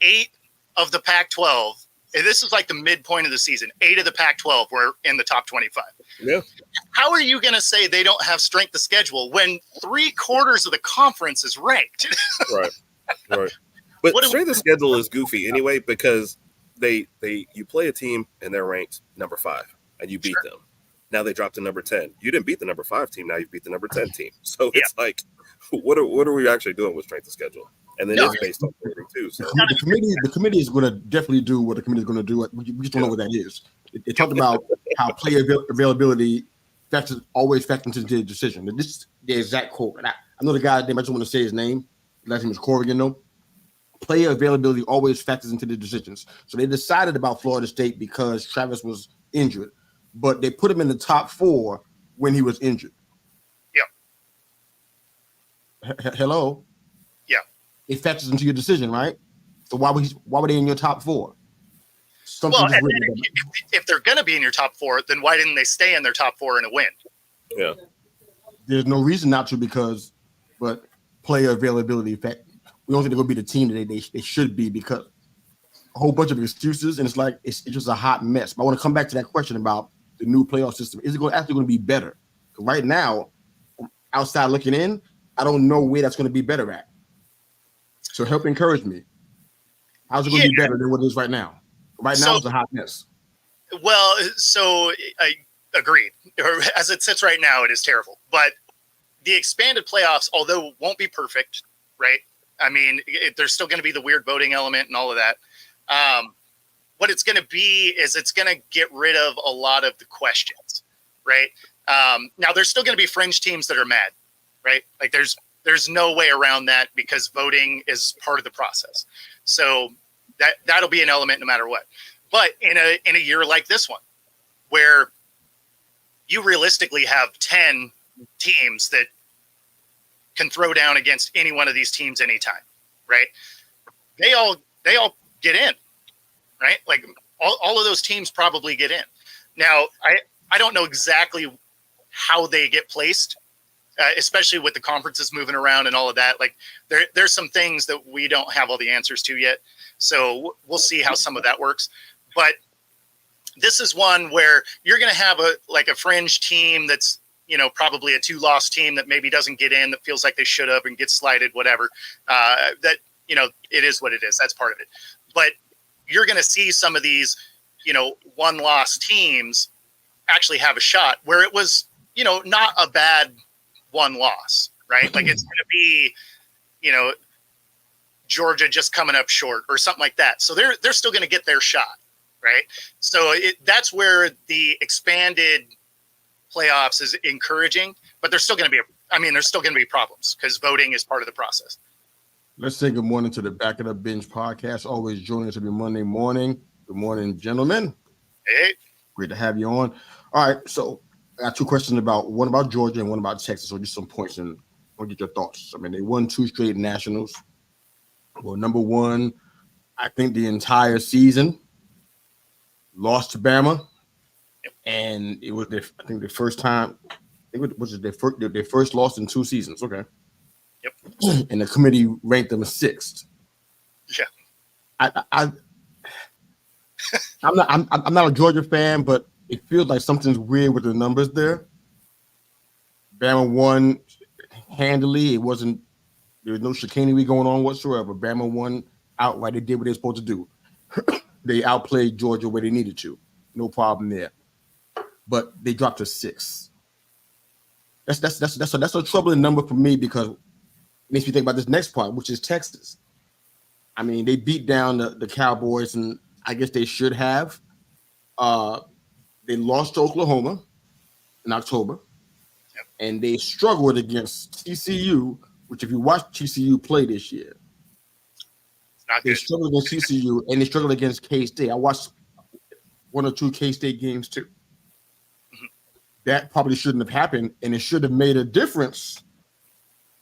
8 of the Pac-12, and this is like the midpoint of the season, 8 of the Pac-12 were in the top 25. Yeah. How are you going to say they don't have strength of schedule when 3/4 of the conference is ranked? Right. But strength of schedule is goofy anyway, because you play a team and they're ranked number 5 and you beat them. Now they drop to number 10. You didn't beat the number 5 team. Now you beat the number 10 team. So it's like, what are we actually doing with strength of schedule? And then it's based on voting too. So the committee is going to definitely do what the committee is going to do. We just don't know what that is. They talked about how player availability always factors into the decision. This is the exact quote. And I know the guy. I just want to say his name. Last name is Corrigan. Player availability always factors into the decisions. So they decided about Florida State because Travis was injured, but they put him in the top 4 when he was injured. Hello. Yeah. It factors into your decision, right? So why were they in your top 4? If they're going to be in your top 4, then why didn't they stay in their top 4 and a win? Yeah. There's no reason not to but player availability fact. We don't think they're going to be the team that they should be because a whole bunch of excuses, and it's like it's just a hot mess. But I want to come back to that question about the new playoff system. Is it actually going to be better? Right now, outside looking in, I don't know where that's going to be better at. So help encourage me. How's it going to be better than what it is right now? Right now, it's a hot mess. Well, so I agreed. As it sits right now, it is terrible. But the expanded playoffs, although won't be perfect, right? I mean, there's still going to be the weird voting element and all of that. What it's going to be is it's going to get rid of a lot of the questions, right? Now, there's still going to be fringe teams that are mad, right? Like there's no way around that because voting is part of the process. So that'll be an element no matter what. But in a year like this one, where you realistically have 10 teams that can throw down against any one of these teams anytime, right? They all get in, right? Like all of those teams probably get in. Now, I don't know exactly how they get placed, especially with the conferences moving around and all of that. Like there's some things that we don't have all the answers to yet. So we'll see how some of that works. But this is one where you're going to have a fringe team that's, probably a 2-loss team that maybe doesn't get in, that feels like they should have and gets slighted, whatever. It is what it is. That's part of it. But you're going to see some of these, 1-loss teams actually have a shot where it was, not a bad 1 loss, right? Like it's going to be, Georgia just coming up short or something like that. So they're still going to get their shot, right? So that's where the expanded playoffs is encouraging, but there's still going to be problems because voting is part of the process. Let's say good morning to the Back of the Bench podcast. Always joining us every Monday morning. Good morning, gentlemen. Hey. Great to have you on. All right, so I got 2 questions one about Georgia and one about Texas. So just some points and I'll get your thoughts. I mean, they won 2 straight nationals. Well, number 1, I think the entire season, lost to Bama. And it was their first time. It was their first loss in 2 seasons. Okay. Yep. And the committee ranked them 6th. Yeah. I'm not a Georgia fan, but it feels like something's weird with the numbers there. Bama won handily. There was no chicanery going on whatsoever. Bama won outright. They did what they were supposed to do. They outplayed Georgia where they needed to. No problem there. But they dropped to 6th. That's a troubling number for me because it makes me think about this next part, which is Texas. I mean, they beat down the Cowboys, and I guess they should have. They lost to Oklahoma in October, and they struggled against TCU, which if you watch TCU play this year, they struggled against TCU, and they struggled against K-State. I watched 1 or 2 K-State games too. That probably shouldn't have happened, and it should have made a difference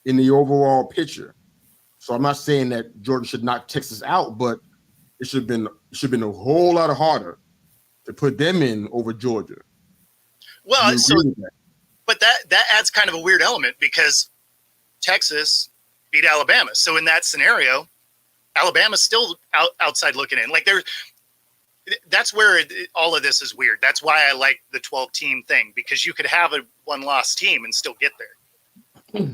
in the overall picture. So I'm not saying that Georgia should knock Texas out, but it should have been a whole lot harder to put them in over Georgia. Well, but that adds kind of a weird element because Texas beat Alabama. So in that scenario, Alabama's still outside looking in. Like that's where all of this is weird. That's why I like the 12-team thing, because you could have a 1-loss team and still get there.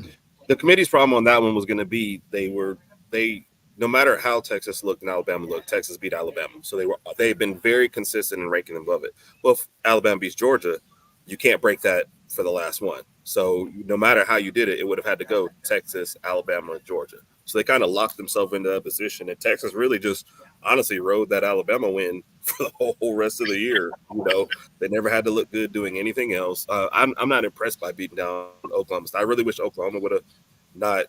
The committee's problem on that one was going to be they no matter how Texas looked and Alabama looked, Texas beat Alabama. So they've been very consistent in ranking above it. Well, if Alabama beats Georgia, you can't break that for the last one. So no matter how you did it, it would have had to go Texas, Alabama, Georgia. So they kind of locked themselves into that position, and Texas really just honestly rode that Alabama win for the whole rest of the year. They never had to look good doing anything else. I'm not impressed by beating down Oklahoma. I really wish Oklahoma would have not,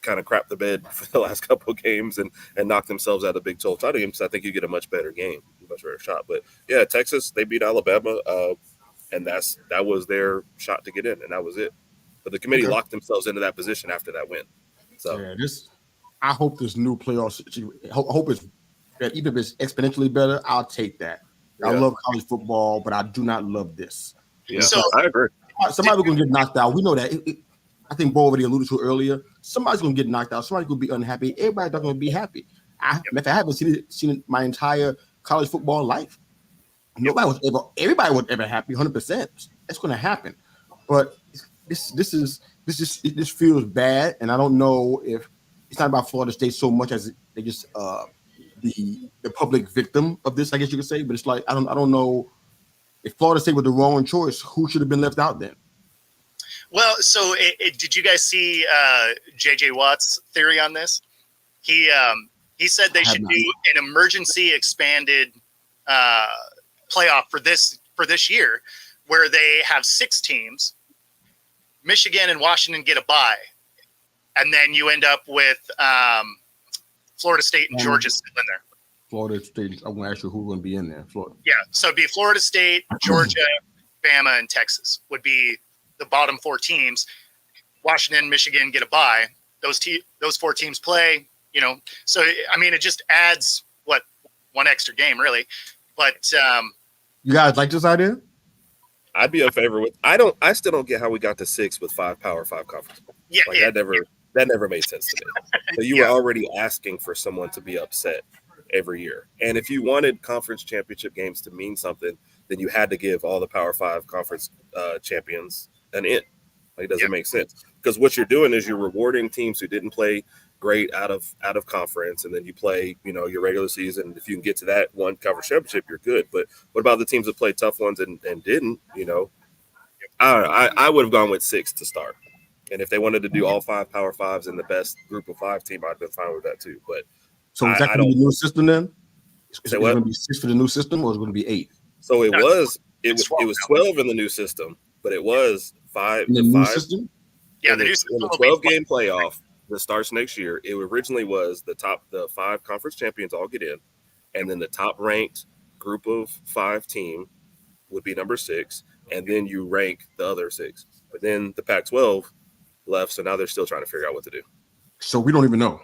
kind of crap the bed for the last couple of games and knock themselves out of Big 12 title games. I think you get a much better game, much better shot. But yeah, Texas, they beat Alabama, and that was their shot to get in, and that was it. But the committee locked themselves into that position after that win. So yeah, I hope this new playoffs. Hope it's even if it's exponentially better. I'll take that. Yeah. I love college football, but I do not love this. Yeah, so I agree. Somebody's gonna get knocked out. We know that. I think Bo already alluded to earlier. Somebody's gonna get knocked out. Somebody's gonna be unhappy. Everybody's not gonna be happy. If I haven't seen it my entire college football life, everybody was ever happy. 100%. That's gonna happen. But this feels bad, and I don't know if it's not about Florida State so much as they just the public victim of this, I guess you could say. But it's like I don't know if Florida State was the wrong choice. Who should have been left out then? Well, so did you guys see J.J. Watt's theory on this? He said they should do an emergency expanded playoff for this year, where they have 6 teams. Michigan and Washington get a bye, and then you end up with Florida State and Georgia still in there. Florida State. I'm going to ask you who's going to be in there. Florida. Yeah, so it'd be Florida State, Georgia, Bama, and Texas would be the bottom 4 teams. Washington, Michigan get a bye. Those 4 teams play. So I mean, it just adds one extra game, really. But you guys like this idea? I'd be in favor with. I still don't get how we got to 6 with 5 Power 5 conferences. Yeah, that never made sense to me. So you were already asking for someone to be upset every year, and if you wanted conference championship games to mean something, then you had to give all the Power 5 conference champions an in. Like, it doesn't make sense, because what you're doing is you're rewarding teams who didn't play great out of conference, and then you play your regular season. If you can get to that one conference championship, you're good. But what about the teams that played tough ones and didn't? I don't know. I would have gone with 6 to start, and if they wanted to do all 5 Power 5s in the best group of 5 team, I'd been fine with that too. But so is that going to be the new system then? Is it going to be 6 for the new system, or is it going to be 8? So it was 12 in the new system, but it was 5 in the new system. Yeah, the new system. In the 12-game playoff that starts next year, it originally was the 5 conference champions all get in, and then the top ranked group of 5 team would be number 6, and then you rank the other 6. But then the Pac-12 left, so now they're still trying to figure out what to do. So we don't even know.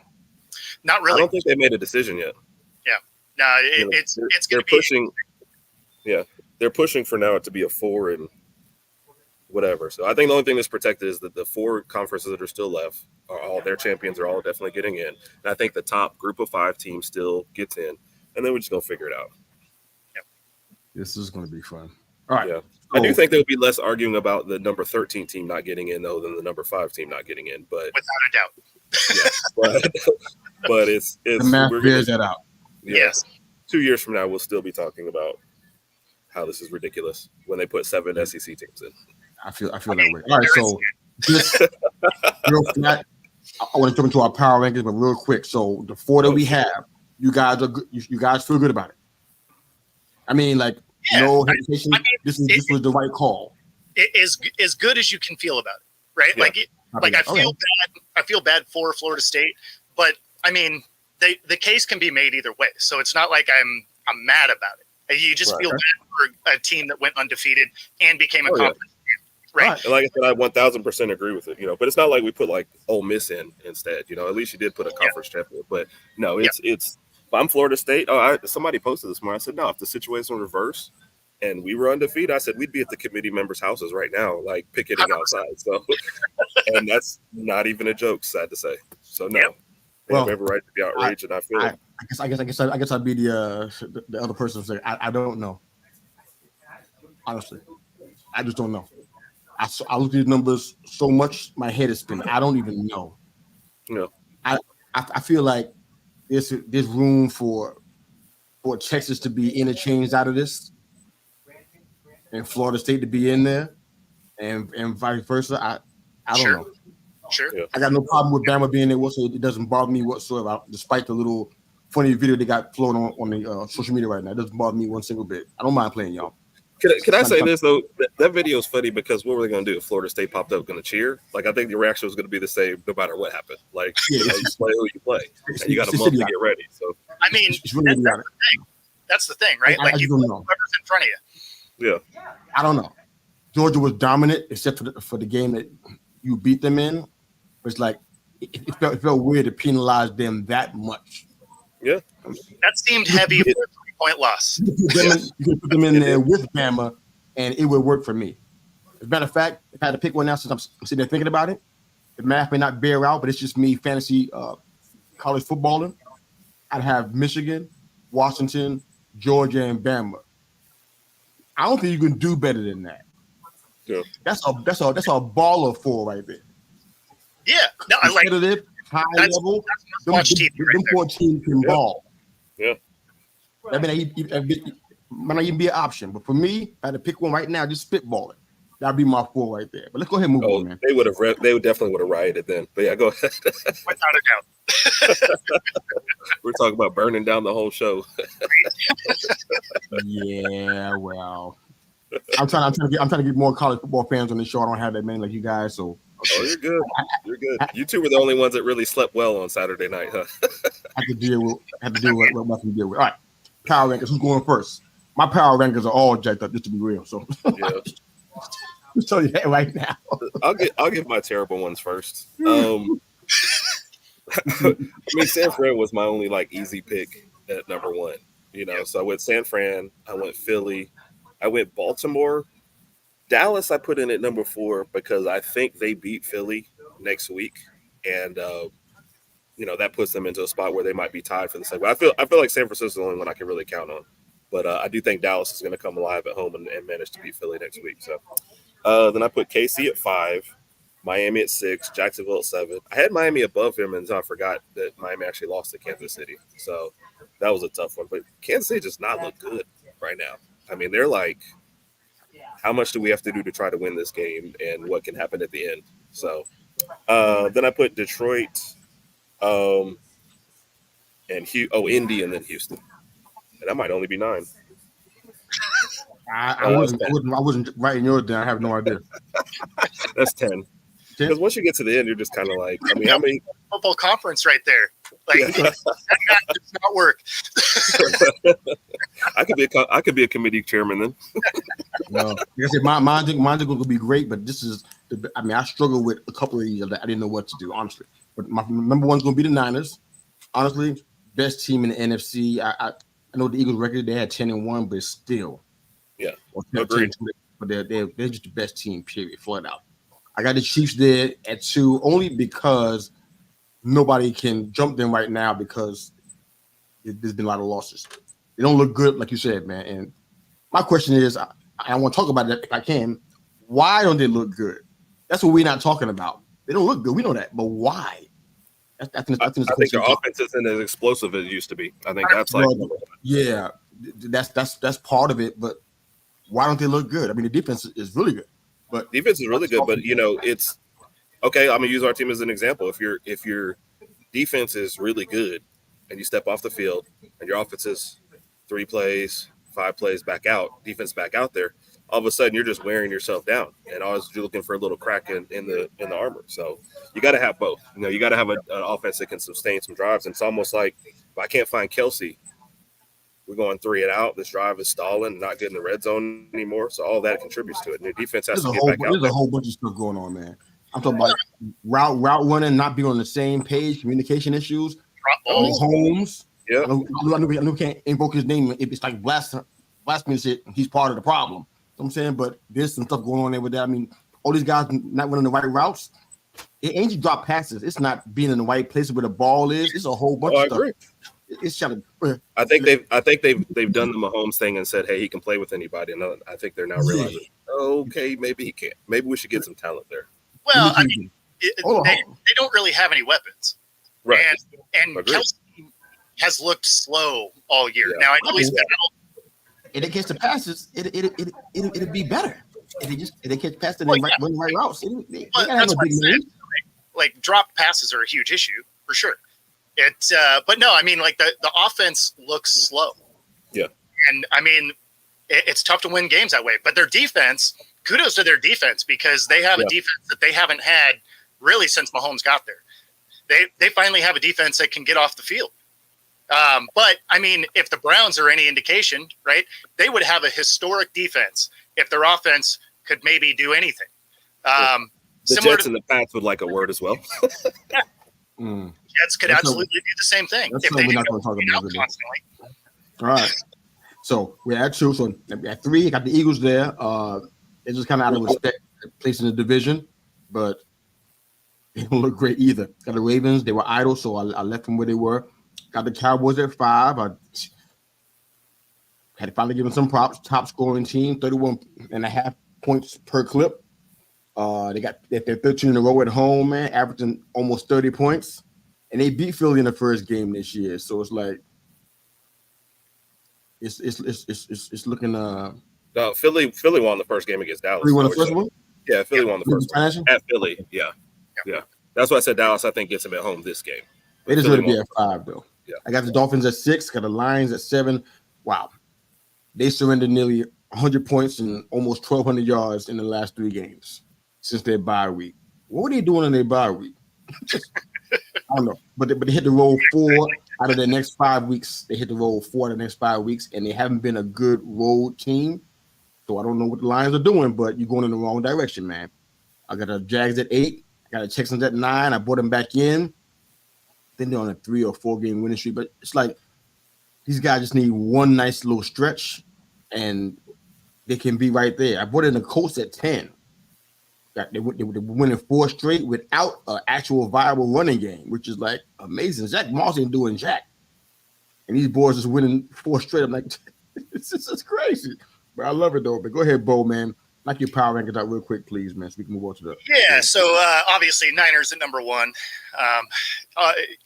Not really. I don't think they made a decision yet. Yeah, no, it's they're pushing. Yeah, they're pushing for now to be a 4 and whatever. So I think the only thing that's protected is that the 4 conferences that are still left are all their champions are all definitely getting in. And I think the top group of 5 teams still gets in, and then we're just gonna figure it out. Yep. This is gonna be fun. All right. Yeah. I do think there would be less arguing about the number 13 team not getting in though than the number 5 team not getting in. But without a doubt. Yeah, but it's the math bears that out. Yeah, yes. 2 years from now, we'll still be talking about how this is ridiculous when they put 7 SEC teams in. I feel that way. All right, so just real flat. I want to jump into our power rankings, but real quick. So the 4 that we have, you guys are good. You guys feel good about it. I mean, like no hesitation. I mean, this was the right call. As good as you can feel about it, right? Yeah. I feel bad for Florida State, but I mean, the case can be made either way. So it's not like I'm mad about it. You just feel bad for a team that went undefeated and became a conference champion, right? And like I said, I 1,000% agree with it. But it's not like we put like Ole Miss in instead. At least you did put a conference champion. But no, it's. If I'm Florida State, somebody posted this morning. I said, no, if the situation reversed and we were undefeated, I said we'd be at the committee members' houses right now, like picketing outside. So, and that's not even a joke, sad to say. So no, they have every right to be outraged, and I feel. I guess I'd be the other person saying I don't know. Honestly, I just don't know. I look at these numbers so much, my head is spinning. I don't even know. No, I I feel like there's room for Texas to be interchanged out of this, and Florida State to be in there, and vice versa. I don't know. Sure. Yeah. I got no problem with Bama being there whatsoever. It doesn't bother me whatsoever, despite the little funny video they got floating on the social media right now. It doesn't bother me one single bit. I don't mind playing y'all. Can I say this though? That video is funny because what were they going to do if Florida State popped up? Going to cheer? Like I think the reaction was going to be the same no matter what happened. Like you play who you play, and you got a month to get ready. So I mean, that's the thing, right? Like you whoever's in front of you. Yeah. I don't know. Georgia was dominant except for the game that you beat them in. It's like it felt weird to penalize them that much. Yeah. That seemed heavy for a 3-point loss. You could put them in there with Bama, and it would work for me. As a matter of fact, if I had to pick one now, since I'm sitting there thinking about it, the math may not bear out, but it's just me fantasy college footballing. I'd have Michigan, Washington, Georgia, and Bama. I don't think you can do better than that. Yeah. That's a baller four right there. Yeah, no, I like competitive, high level. Them 14 can ball. Yeah. That might not even be an option. But for me, if I had to pick one right now, just spitball it. That'd be my four right there. But let's go ahead and move on, man. They definitely would have rioted then. But yeah, go ahead. Without a doubt. We're talking about burning down the whole show. Yeah, well. I'm trying to get more college football fans on the show. I don't have that many like you guys, so. Oh, you're good. You're good. You two were the only ones that really slept well on Saturday night, huh? I had to deal with what I can deal with. All right, power rankings. Who's going first? My power rankings are all jacked up, just to be real. So, yeah. I'll tell you that right now. I'll give my terrible ones first. I mean, San Fran was my only like easy pick at number one. You know, so I went San Fran. I went Philly. I went Baltimore. Dallas, I put in at number 4 because I think they beat Philly next week, and that puts them into a spot where they might be tied for the second. I feel like San Francisco is the only one I can really count on, but I do think Dallas is going to come alive at home and manage to beat Philly next week. So then I put KC at 5, Miami at 6, Jacksonville at 7. I had Miami above him until I forgot that Miami actually lost to Kansas City, so that was a tough one. But Kansas City does not look good right now. I mean, they're like, how much do we have to do to try to win this game, and what can happen at the end? So then I put Detroit, and Indy, and then Houston, and that might only be 9. I wasn't writing yours down. I have no idea. That's 10. Because once you get to the end, you're just kind of like, I mean, how many football conference right there? Like that does not work. I could be a committee chairman then. No, like I said, mine's going to be great, but this is. I struggle with a couple of these. I didn't know what to do, honestly. But my number one's going to be the Niners. Honestly, best team in the NFC. I know the Eagles record, they had 10-1, but still, yeah, agreed. But they're just the best team. Period. Flat out. I got the Chiefs there at 2 only because nobody can jump them right now because there's been a lot of losses. They don't look good, like you said, man. And my question is, I want to talk about that if I can. Why don't they look good? That's what we're not talking about. They don't look good. We know that, but why? I think their offense isn't as explosive as it used to be. I think that's like, yeah, that's part of it. But why don't they look good? I mean, the defense is really good. But defense is really good, but it's okay. I'm gonna use our team as an example. If your defense is really good and you step off the field and your offense is 3 plays, 5 plays back out, defense back out there, all of a sudden you're just wearing yourself down, and always you're looking for a little crack in the armor. So you got to have both. You got to have an offense that can sustain some drives. And it's almost like if I can't find Kelsey, we're going 3 and out. This drive is stalling, not getting the red zone anymore. So all that contributes to it. And the defense has to get back out. There's a whole bunch of stuff going on, man. I'm talking about route running, not being on the same page, communication issues. Holmes. Yeah. I know we can't invoke his name. It's like blasphemy shit. He's part of the problem. You know what I'm saying? But there's some stuff going on there with that. I mean, all these guys not running the right routes. It ain't just drop passes. It's not being in the right place where the ball is. It's a whole bunch of stuff. Agree. It's trying to. I think they've done the Mahomes thing and said, hey, he can play with anybody. And I think they're now realizing, okay, maybe he can't. Maybe we should get some talent there. Well, I mean, they don't really have any weapons. Right. And Kelsey has looked slow all year. Yeah. Now I know he's been out. If they catch the passes, it'd be better. If they catch passes and run the right routes, they gotta have no big names. Like dropped passes are a huge issue for sure. But no, I mean, like the offense looks slow. Yeah. And I mean, it's tough to win games that way. But their defense, kudos to their defense, because they have a defense that they haven't had really since Mahomes got there. They finally have a defense that can get off the field. But I mean, if the Browns are any indication, right, they would have a historic defense if their offense could maybe do anything. The Jets and the Pats would like a word as well. Jets could absolutely do the same thing if they didn't go constantly. All right. So we're at 2. So at 3, got the Eagles there. It's just kind of out of respect, place in the division, but they don't look great either. Got the Ravens. They were idle, so I left them where they were. Got the Cowboys at 5. I had to finally give them some props. Top scoring team, 31.5 points per clip. They're 13 in a row at home, man, averaging almost 30 points. And they beat Philly in the first game this year. So it's like it's looking No, Philly won the first game against Dallas. Philly won the first one? Yeah, Philly won the first one. At Philly, yeah. That's why I said Dallas, I think, gets them at home this game. They deserve to be at 5, though. Yeah. I got the Dolphins at 6, got the Lions at 7. Wow. They surrendered nearly 100 points and almost 1,200 yards in the last 3 games since their bye week. What were they doing in their bye week? I don't know. But they hit the road 4 out of the next 5 weeks. They hit the road 4 out of the next 5 weeks, and they haven't been a good road team. So I don't know what the Lions are doing, but you're going in the wrong direction, man. I got the Jags at 8. I got the Texans at 9. I brought them back in. Then they're on a 3 or 4 game winning streak. But it's like these guys just need one nice little stretch, and they can be right there. I brought in the Colts at 10. They were winning 4 straight without an actual viable running game, which is like amazing. Zach Moss ain't doing jack. And these boys just winning 4 straight. I'm like, this is crazy. But I love it, though. But go ahead, Bo, man. Knock your power rankings out real quick, please, man, so we can move on to the Yeah, so obviously Niners at number 1.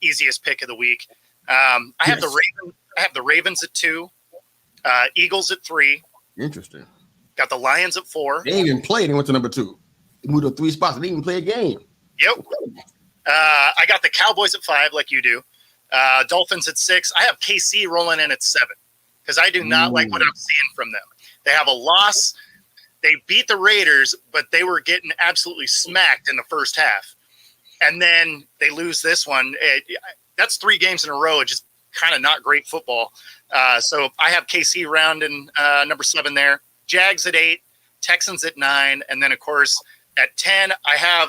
Easiest pick of the week. I have the Ravens at 2. Eagles at 3. Interesting. Got the Lions at 4. They didn't even play. They went to number 2. They moved up 3 spots. They didn't even play a game. Yep. I got the Cowboys at 5, like you do. Dolphins at 6. I have KC rolling in at 7 because I do not like what I'm seeing from them. They have a loss. They beat the Raiders, but they were getting absolutely smacked in the first half. And then they lose this one. That's 3 games in a row. It's just kind of not great football. So I have KC rounding number 7 there. Jags at 8. Texans at 9. And then, of course, at 10, I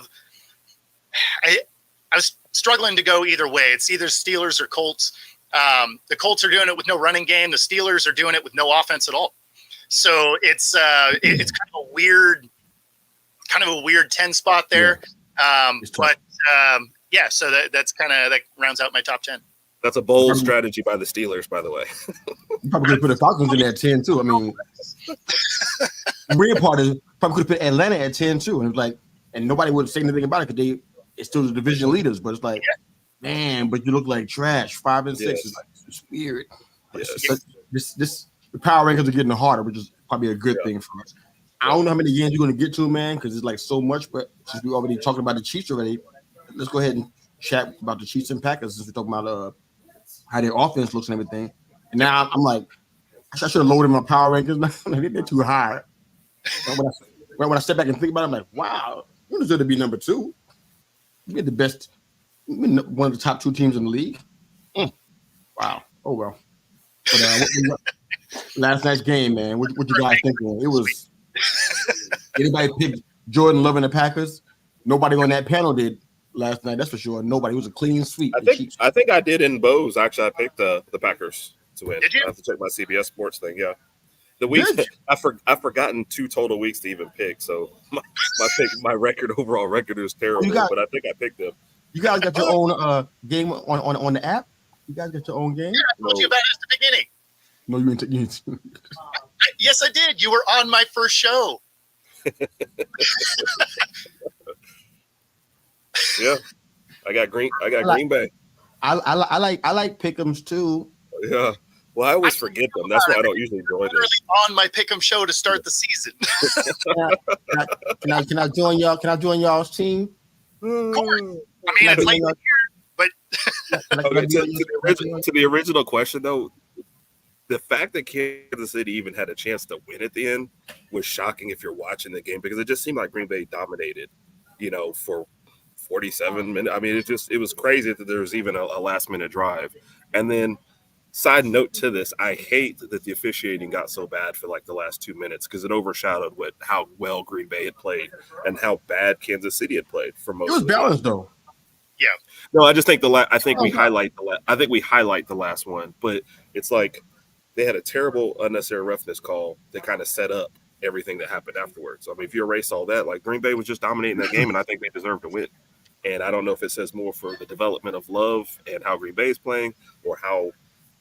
was struggling to go either way. It's either Steelers or Colts. The Colts are doing it with no running game. The Steelers are doing it with no offense at all. So it's kind of a weird 10 spot there. Yeah. So that rounds out my top 10. That's a bold strategy by the Steelers, by the way. You probably could put the Falcons in there at 10 too. I mean, the weird part is probably could have put Atlanta at 10 too, and it was like, and nobody would say anything about it because it's still the division leaders. But it's like, man, but you look like trash. 5 and 6 is like it's weird. This the power rankings are getting harder, which is probably a good thing for us. I don't know how many games you're going to get to, man, because it's like so much. But since we already talking about the Chiefs already, let's go ahead and chat about the Chiefs and Packers since we're talking about how their offense looks and everything. And now I'm like, I should have lowered my power rankings. They're too high. When I step back and think about it, I'm like, wow, you deserve to be number 2. You're the best, one of the top 2 teams in the league. Wow. Oh, well. But last night's game, man, what you guys thinking? It was anybody picked Jordan Love and the Packers? Nobody on that panel did last night, that's for sure. Nobody. It was a clean sweep. I think I did in Bo's. Actually, I picked the Packers to win. Did you? I have to check my CBS Sports thing. Yeah, the weeks I've forgotten 2 total weeks to even pick. So my overall record is terrible. But I think I picked them. You guys got your own game on the app. You guys got your own game. Yeah, I told you about it at the beginning. No, you didn't. Yes, I did. You were on my first show. Yeah, I got Green Bay. I like pick'ems too. Yeah. Well, I always forget them. That's why I don't usually join them. On my pick'em show to start the season. Can I join y'all? Can I join y'all's team? Of course. I mean, it's late here, but okay, to the original question though, the fact that Kansas City even had a chance to win at the end was shocking if you're watching the game, because it just seemed like Green Bay dominated, for 47 minutes. I mean, it was crazy that there was even a last minute drive. And then side note to this, I hate that the officiating got so bad for like the last 2 minutes, because it overshadowed how well Green Bay had played and how bad Kansas City had played for most. It was balanced though. Yeah. No, I just think we highlight the last one, but it's like they had a terrible unnecessary roughness call that kind of set up everything that happened afterwards. So, I mean, if you erase all that, like Green Bay was just dominating that game, and I think they deserved to win. And I don't know if it says more for the development of Love and how Green Bay is playing, or how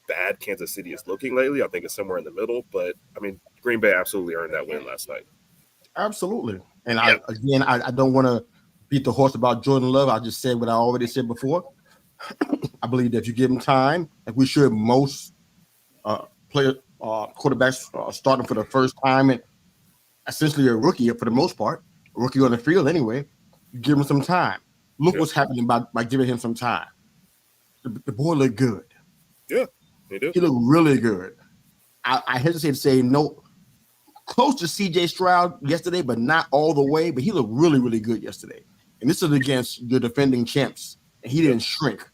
bad Kansas City is looking lately. I think it's somewhere in the middle. But I mean, Green Bay absolutely earned that win last night. Absolutely. And I don't want to beat the horse about Jordan Love. I just said what I already said before. I believe that if you give him time, like we should, most quarterbacks starting for the first time, and essentially a rookie for the most part, a rookie on the field anyway, you give him some time. Look what's happening by giving him some time. The boy looked good. Yeah, he did. He looked really good. I hesitate to say no, close to C.J. Stroud yesterday, but not all the way. But he looked really, really good yesterday. And this is against the defending champs, and he didn't shrink.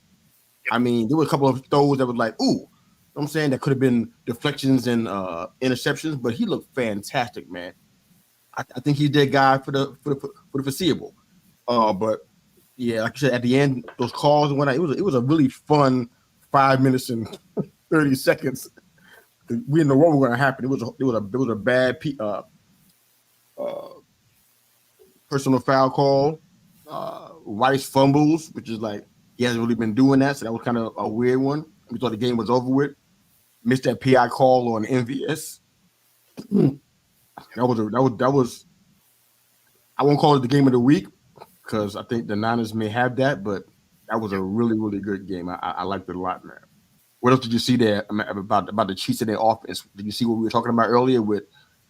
I mean, there were a couple of throws that were like, ooh, you know what I'm saying, that could have been deflections and interceptions, but he looked fantastic, man. I think he's their guy for the foreseeable. But yeah, like you said, at the end, those calls went out. It was a really fun 5 minutes and 30 seconds. We didn't know what was going to happen. It was a bad personal foul call. Rice fumbles, which is like he hasn't really been doing that, so that was kind of a weird one. We thought the game was over with. Missed that PI call on MVS. That was. I won't call it the game of the week because I think the Niners may have that, but that was a really, really good game. I liked it a lot, man. What else did you see there about the Chiefs and their offense? Did you see what we were talking about earlier with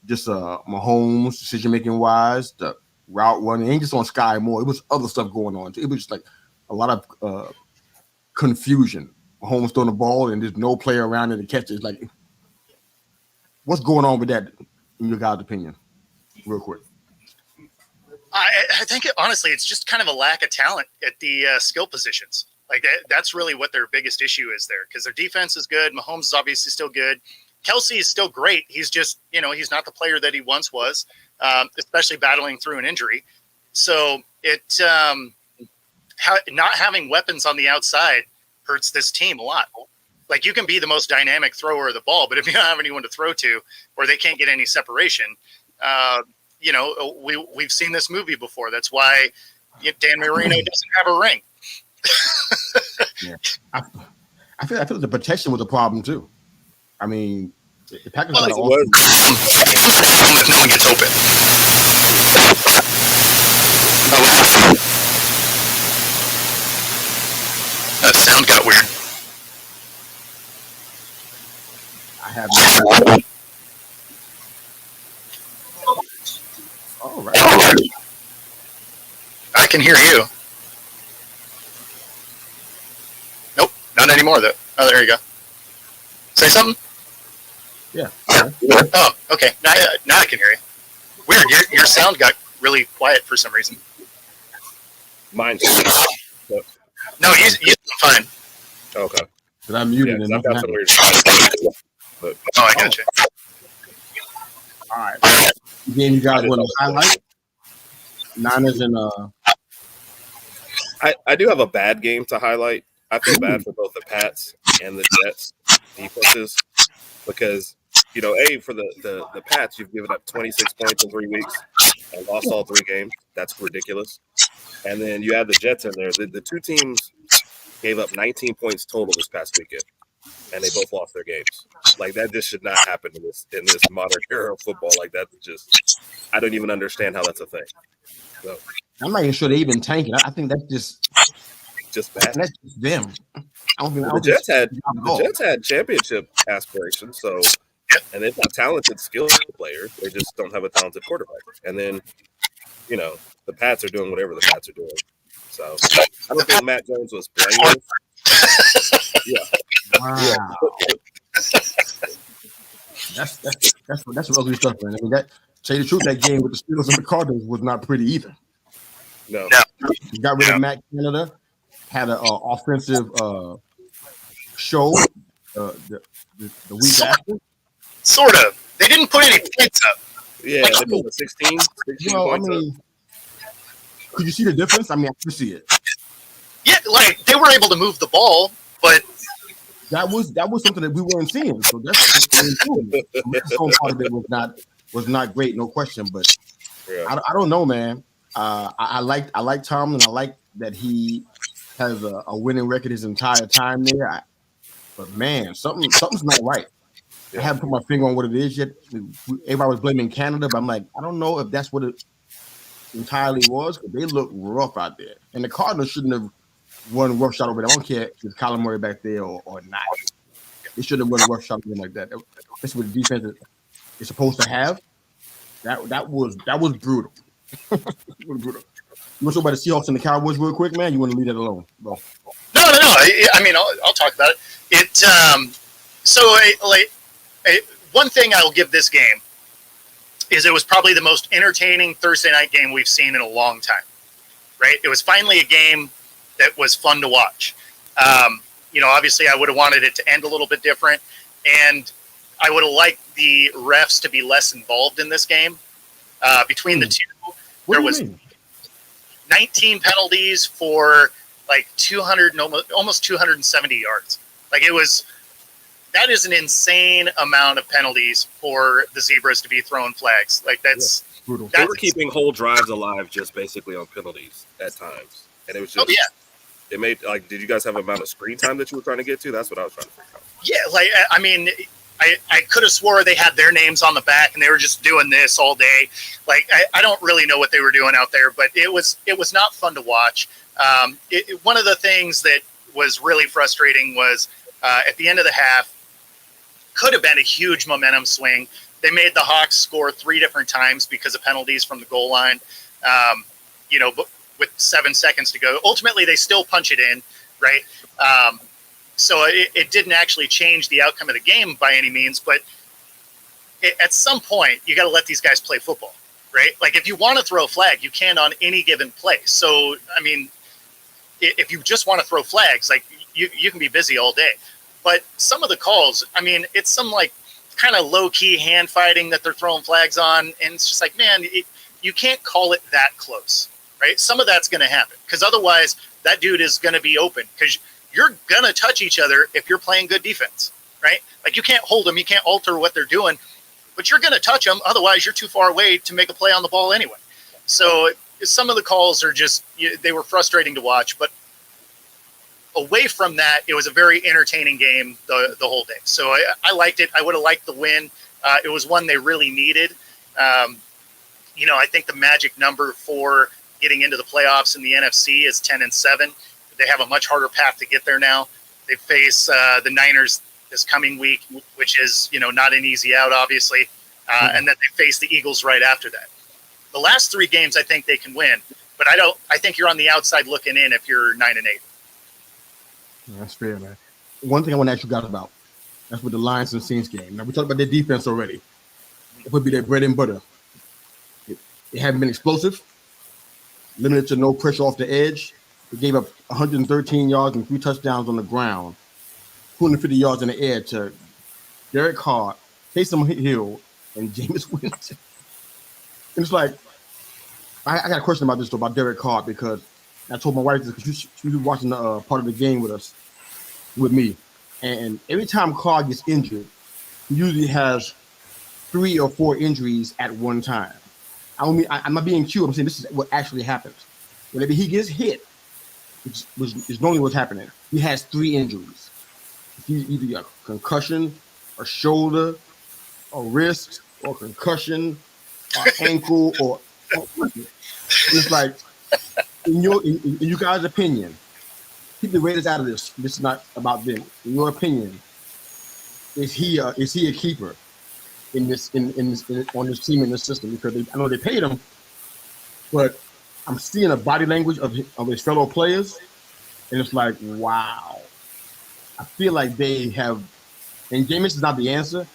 just Mahomes decision making wise, the route running, ain't just on Sky Moore. It was other stuff going on. It was just like a lot of confusion. Mahomes throwing the ball and there's no player around it to catch it. It's like, what's going on with that, in your guys' opinion? Real quick. I think honestly, it's just kind of a lack of talent at the skill positions. Like that's really what their biggest issue is there, because their defense is good. Mahomes is obviously still good. Kelsey is still great. He's just, he's not the player that he once was, especially battling through an injury. So not having weapons on the outside hurts this team a lot. Like you can be the most dynamic thrower of the ball, but if you don't have anyone to throw to, or they can't get any separation, we've seen this movie before. That's why Dan Marino doesn't have a ring. Yeah. I feel the protection was a problem too. I mean, the Packers got no one gets open. That sound got weird. I have no. All right. I can hear you. Nope, not anymore though. Oh, there you go. Say something. Yeah. Oh, okay. Now I can hear you. Weird. Your sound got really quiet for some reason. Mine's no, you sound fine. Okay. But I'm muted. Yeah, I've got some weird but, I got you. All right. Game you guys want to highlight? Niners and I do have a bad game to highlight. I feel bad for both the Pats and the Jets defenses because, for the Pats, you've given up 26 points in 3 weeks and lost all 3 games. That's ridiculous. And then you add the Jets in there. The two teams gave up 19 points total this past weekend, and they both lost their games. Like, that just should not happen in this modern era of football. Like, that's just – I don't even understand how that's a thing. So, I'm not even sure they even tanking. I think that's just bad. That's just them. The Jets had championship aspirations, so and they've got talented, skilled players. They just don't have a talented quarterback. And then, the Pats are doing whatever the Pats are doing. So I don't think Matt Jones was blameless. Yeah. Wow. That's some ugly stuff, man. I mean, say the truth, that game with the Steelers and the Cardinals was not pretty either. No. You got rid of Matt Canada, had an offensive show the week after. Sort of. They didn't put any points up. Yeah, they put 16 points up. Could you see the difference? I mean, I could see it. Yeah, like they were able to move the ball, but that was something that we weren't seeing. So that's an improvement. The home part of it was not great, no question. But I don't know, man. I like Tomlin. I like that he has a winning record his entire time there. But man, something's not right. I haven't put my finger on what it is yet. Everybody was blaming Canada, but I'm like, I don't know if that's what it entirely was, because they look rough out there. And the Cardinals shouldn't have run a rough shot over there. I don't care if Kyler Murray back there or not. They shouldn't have run a rough shot over there like that. That's what the defense is supposed to have. That was brutal. It was brutal. You want to talk about the Seahawks and the Cowboys real quick, man? You want to leave that alone, bro? No. I mean, I'll talk about it. One thing I'll give this game is it was probably the most entertaining Thursday night game we've seen in a long time, right? It was finally a game that was fun to watch. Obviously I would have wanted it to end a little bit different, and I would have liked the refs to be less involved in this game. Between the two, there was 19 penalties for like 200 and almost 270 yards. Like that is an insane amount of penalties for the Zebras to be throwing flags. Like that's brutal. They were keeping whole drives alive just basically on penalties at times. And it was just, it made, like, did you guys have an amount of screen time that you were trying to get to? That's what I was trying to figure out. Yeah. Like, I mean, I could have swore they had their names on the back and they were just doing this all day. Like, I don't really know what they were doing out there, but it was not fun to watch. One of the things that was really frustrating was at the end of the half, could have been a huge momentum swing. They made the Hawks score 3 different times because of penalties from the goal line, but with 7 seconds to go. Ultimately, they still punch it in, right? So it didn't actually change the outcome of the game by any means, but at some point, you got to let these guys play football, right? Like, if you want to throw a flag, you can on any given play. So, I mean, if you just want to throw flags, like, you can be busy all day. But some of the calls, I mean, it's some like kind of low-key hand fighting that they're throwing flags on. And it's just like, man, you can't call it that close, right? Some of that's going to happen because otherwise that dude is going to be open because you're going to touch each other if you're playing good defense, right? Like, you can't hold them. You can't alter what they're doing, but you're going to touch them. Otherwise, you're too far away to make a play on the ball anyway. So some of the calls are just, they were frustrating to watch, but away from that, it was a very entertaining game the whole day. So I liked it. I would have liked the win. It was one they really needed. I think the magic number for getting into the playoffs in the NFC is 10-7. They have a much harder path to get there now. They face the Niners this coming week, which is, not an easy out, obviously. And then they face the Eagles right after that. The last 3 games, I think they can win, but I think you're on the outside looking in if you're 9-8. That's fair, man. One thing I want to ask you guys about, that's with the Lions and Saints game. Now, we talked about their defense already. It would be their bread and butter. It haven't been explosive, limited to no pressure off the edge. They gave up 113 yards and 3 touchdowns on the ground, 250 yards in the air to Derek Carr, Taysom Hill, and Jameis Winston. And it's like, I got a question about this, though, about Derek Carr, because I told my wife this because she was watching the part of the game with me. And every time Carr gets injured, he usually has 3 or 4 injuries at one time. I'm not being cute. I'm saying this is what actually happens. Whenever he gets hit, which is normally what's happening, he has 3 injuries. He's either a concussion, a shoulder, a wrist, or concussion, or ankle, or it's like, in you guys' opinion, keep the Raiders out of this. This is not about them. In your opinion, is he a keeper in this on this team in this system? Because I know they paid him, but I'm seeing a body language of his fellow players, and it's like, wow. I feel like they have, and Jameis is not the answer.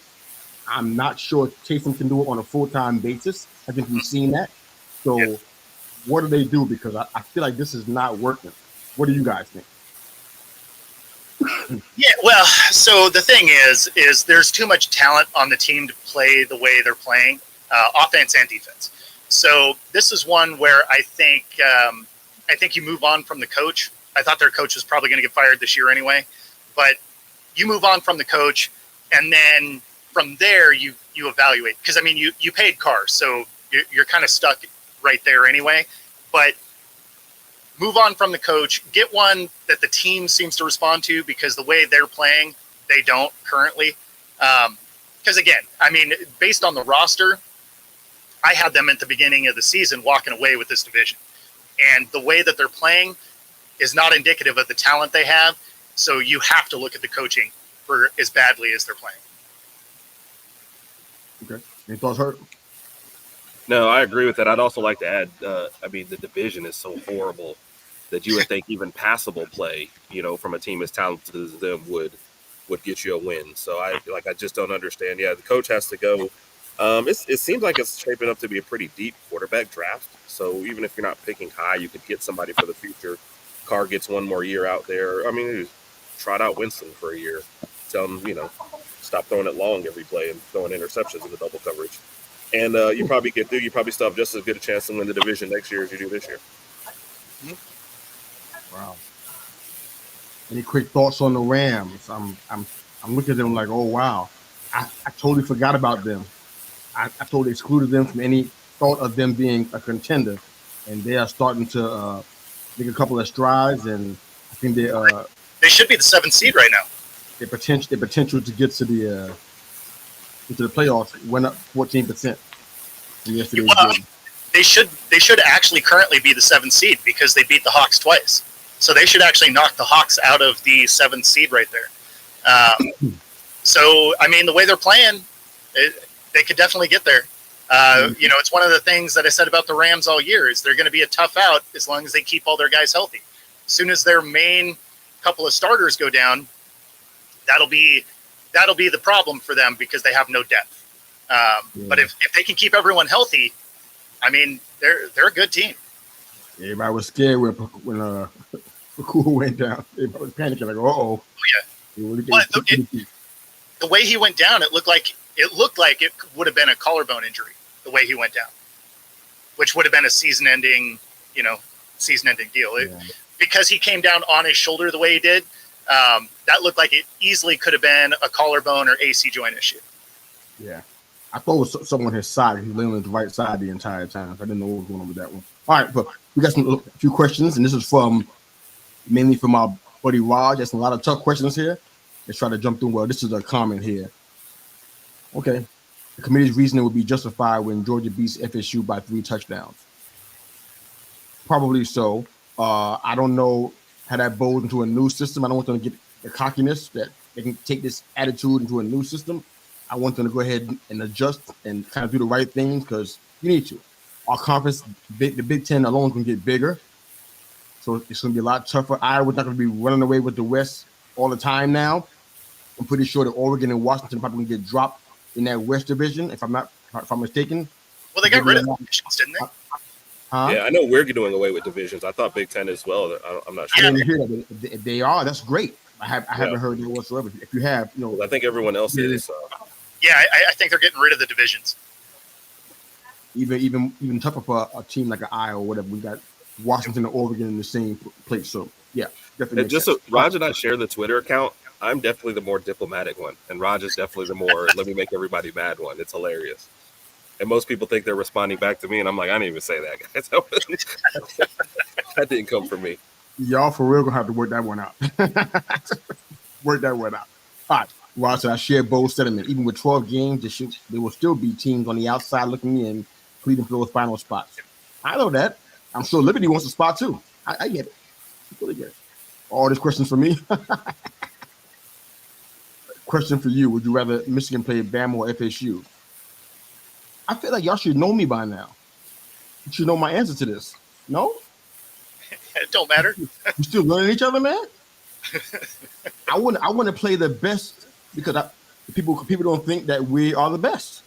I'm not sure Taysom can do it on a full-time basis. I think we've seen that. So what do they do? Because I feel like this is not working. What do you guys think? Yeah, well, so the thing is there's too much talent on the team to play the way they're playing, offense and defense. So this is one where I think you move on from the coach. I thought their coach was probably going to get fired this year anyway, but you move on from the coach, and then from there you evaluate. Because I mean, you paid Carr, so you're kind of stuck right there anyway. But move on from the coach, get one that the team seems to respond to, because the way they're playing, they don't currently. Because again, I mean, based on the roster, I had them at the beginning of the season walking away with this division. And the way that they're playing is not indicative of the talent they have. So you have to look at the coaching for as badly as they're playing. Okay. Any thoughts, Hurt? No, I agree with that. I'd also like to add, I mean, the division is so horrible that you would think even passable play, from a team as talented as them would get you a win. So I just don't understand. Yeah, the coach has to go. It seems like it's shaping up to be a pretty deep quarterback draft. So even if you're not picking high, you could get somebody for the future. Carr gets one more year out there. I mean, trot out Winston for a year. Tell him, stop throwing it long every play and throwing interceptions in the double coverage. And you probably still have just as good a chance to win the division next year as you do this year. Wow. Any quick thoughts on the Rams? I'm looking at them like, oh wow, I totally forgot about them. I totally excluded them from any thought of them being a contender, and they are starting to make a couple of strides, and I think they should be the 7th seed right now. Their potential to get to the into the playoffs went up 14% from yesterday's game. They should actually currently be the 7th seed because they beat the Hawks twice. So they should actually knock the Hawks out of the 7th seed right there. So, I mean, the way they're playing, they could definitely get there. It's one of the things that I said about the Rams all year is they're going to be a tough out as long as they keep all their guys healthy. As soon as their main couple of starters go down, that'll be the problem for them because they have no depth. But if they can keep everyone healthy, I mean, they're a good team. Everybody was scared when Cool went down. Everybody was panicking like, oh yeah. Well, the way he went down, it looked like it would have been a collarbone injury. The way he went down, which would have been a season-ending deal. Because he came down on his shoulder the way he did, that looked like it easily could have been a collarbone or AC joint issue. Yeah. I thought it was someone his side. He was laying on the right side the entire time. I didn't know what was going on with that one. All right, but we got a few questions, and this is mainly from our buddy Raj. There's a lot of tough questions here. Let's try to jump through. Well, this is a comment here. Okay. The committee's reasoning would be justified when Georgia beats FSU by 3 touchdowns. Probably so. I don't know how that bows into a new system. I don't want them to get the cockiness that they can take this attitude into a new system. I want them to go ahead and adjust and kind of do the right things because you need to. Our conference, the Big Ten alone, is going to get bigger. So it's going to be a lot tougher. Iowa's not going to be running away with the West all the time now. I'm pretty sure that Oregon and Washington are probably going to get dropped in that West Division, if I'm mistaken. Well, they got rid of the divisions, didn't they? Yeah, I know we're doing away with divisions. I thought Big Ten as well. I'm not sure. I didn't hear that. They are. That's great. I haven't heard that whatsoever. If you have, I think everyone else is. Yeah, I think they're getting rid of the divisions. Even tougher for a team like an Iowa or whatever. We got Washington and Oregon in the same place. So yeah, definitely. Just so Raj and I share the Twitter account. I'm definitely the more diplomatic one, and Raj is definitely the more let me make everybody mad one. It's hilarious. And most people think they're responding back to me, and I'm like, I didn't even say that, guys. That didn't come from me. Y'all for real gonna have to work that one out. Work that one out. All right, Raj, I share Bo's sentiment. Even with 12 games, there will still be teams on the outside looking in, pleading for those final spots. I know that. I'm sure Liberty wants a spot too. I get it. I totally get it. All these questions for me. Question for you: would you rather Michigan play Bama or FSU? I feel like y'all should know me by now. You should know my answer to this. No? It don't matter. You still learning each other, man? I want to play the best because people don't think that we are the best.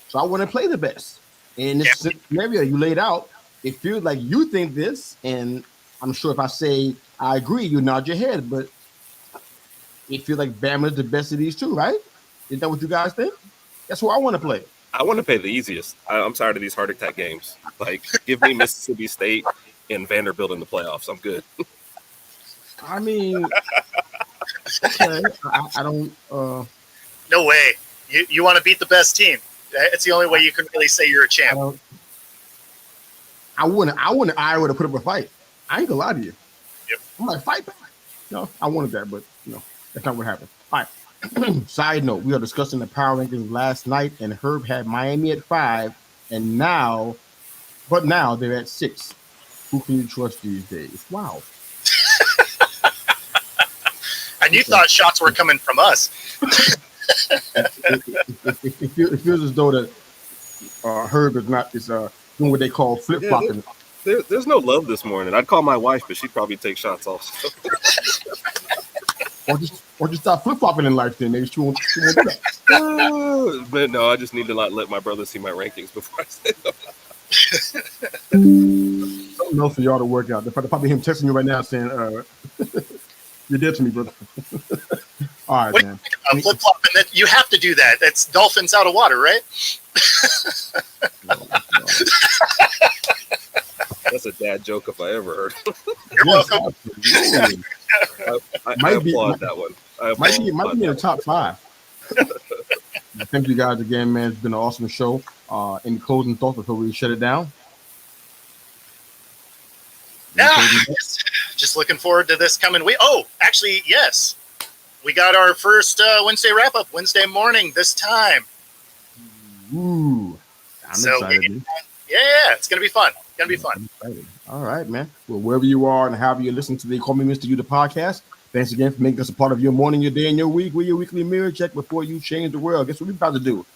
So I want to play the best. In this scenario you laid out, it feels like you think this, and I'm sure if I say I agree, you nod your head, but it feels like Bama's the best of these two, right? Is that what you guys think? That's what I want to play. I want to play the easiest. I'm tired of these heart attack games. Like, give me Mississippi State and Vanderbilt in the playoffs. I'm good. I mean, okay, I don't. No way. You want to beat the best team. It's the only way you can really say you're a champ. I wouldn't Iowa to put up a fight. I ain't gonna lie to you. Yep. I'm like, fight back. No, I wanted that, but that's not what happened. All right. Side note: we are discussing the power rankings last night, and Herb had Miami at 5, and now they're at 6. Who can you trust these days? Wow. And you thought shots were coming from us. It feels as though that Herb is doing what they call flip flopping. There's no love this morning. I'd call my wife, but she'd probably take shots also. Or just stop flip flopping in life. Then maybe she won't do that. But no, I just need to not let my brother see my rankings before I say them. Something else for y'all to work out. They're probably him texting you right now saying, "You're dead to me, brother." All right, man. Flip flopping. That you have to do that. That's dolphins out of water, right? No. That's a dad joke if I ever heard. You're welcome. I applaud that one. Might be in the top 5. Thank you guys again, man. It's been an awesome show. Any closing thoughts before we shut it down? Just looking forward to this coming week. Oh, actually, yes. We got our first Wednesday wrap-up Wednesday morning this time. Ooh. I'm excited. Yeah, it's going to be fun. It's going to be fun. I'm excited. All right, man. Well, wherever you are and however you listen to the Call Me Mr. You, the podcast, thanks again for making us a part of your morning, your day, and your week. We're your weekly mirror check before you change the world. Guess what we're about to do?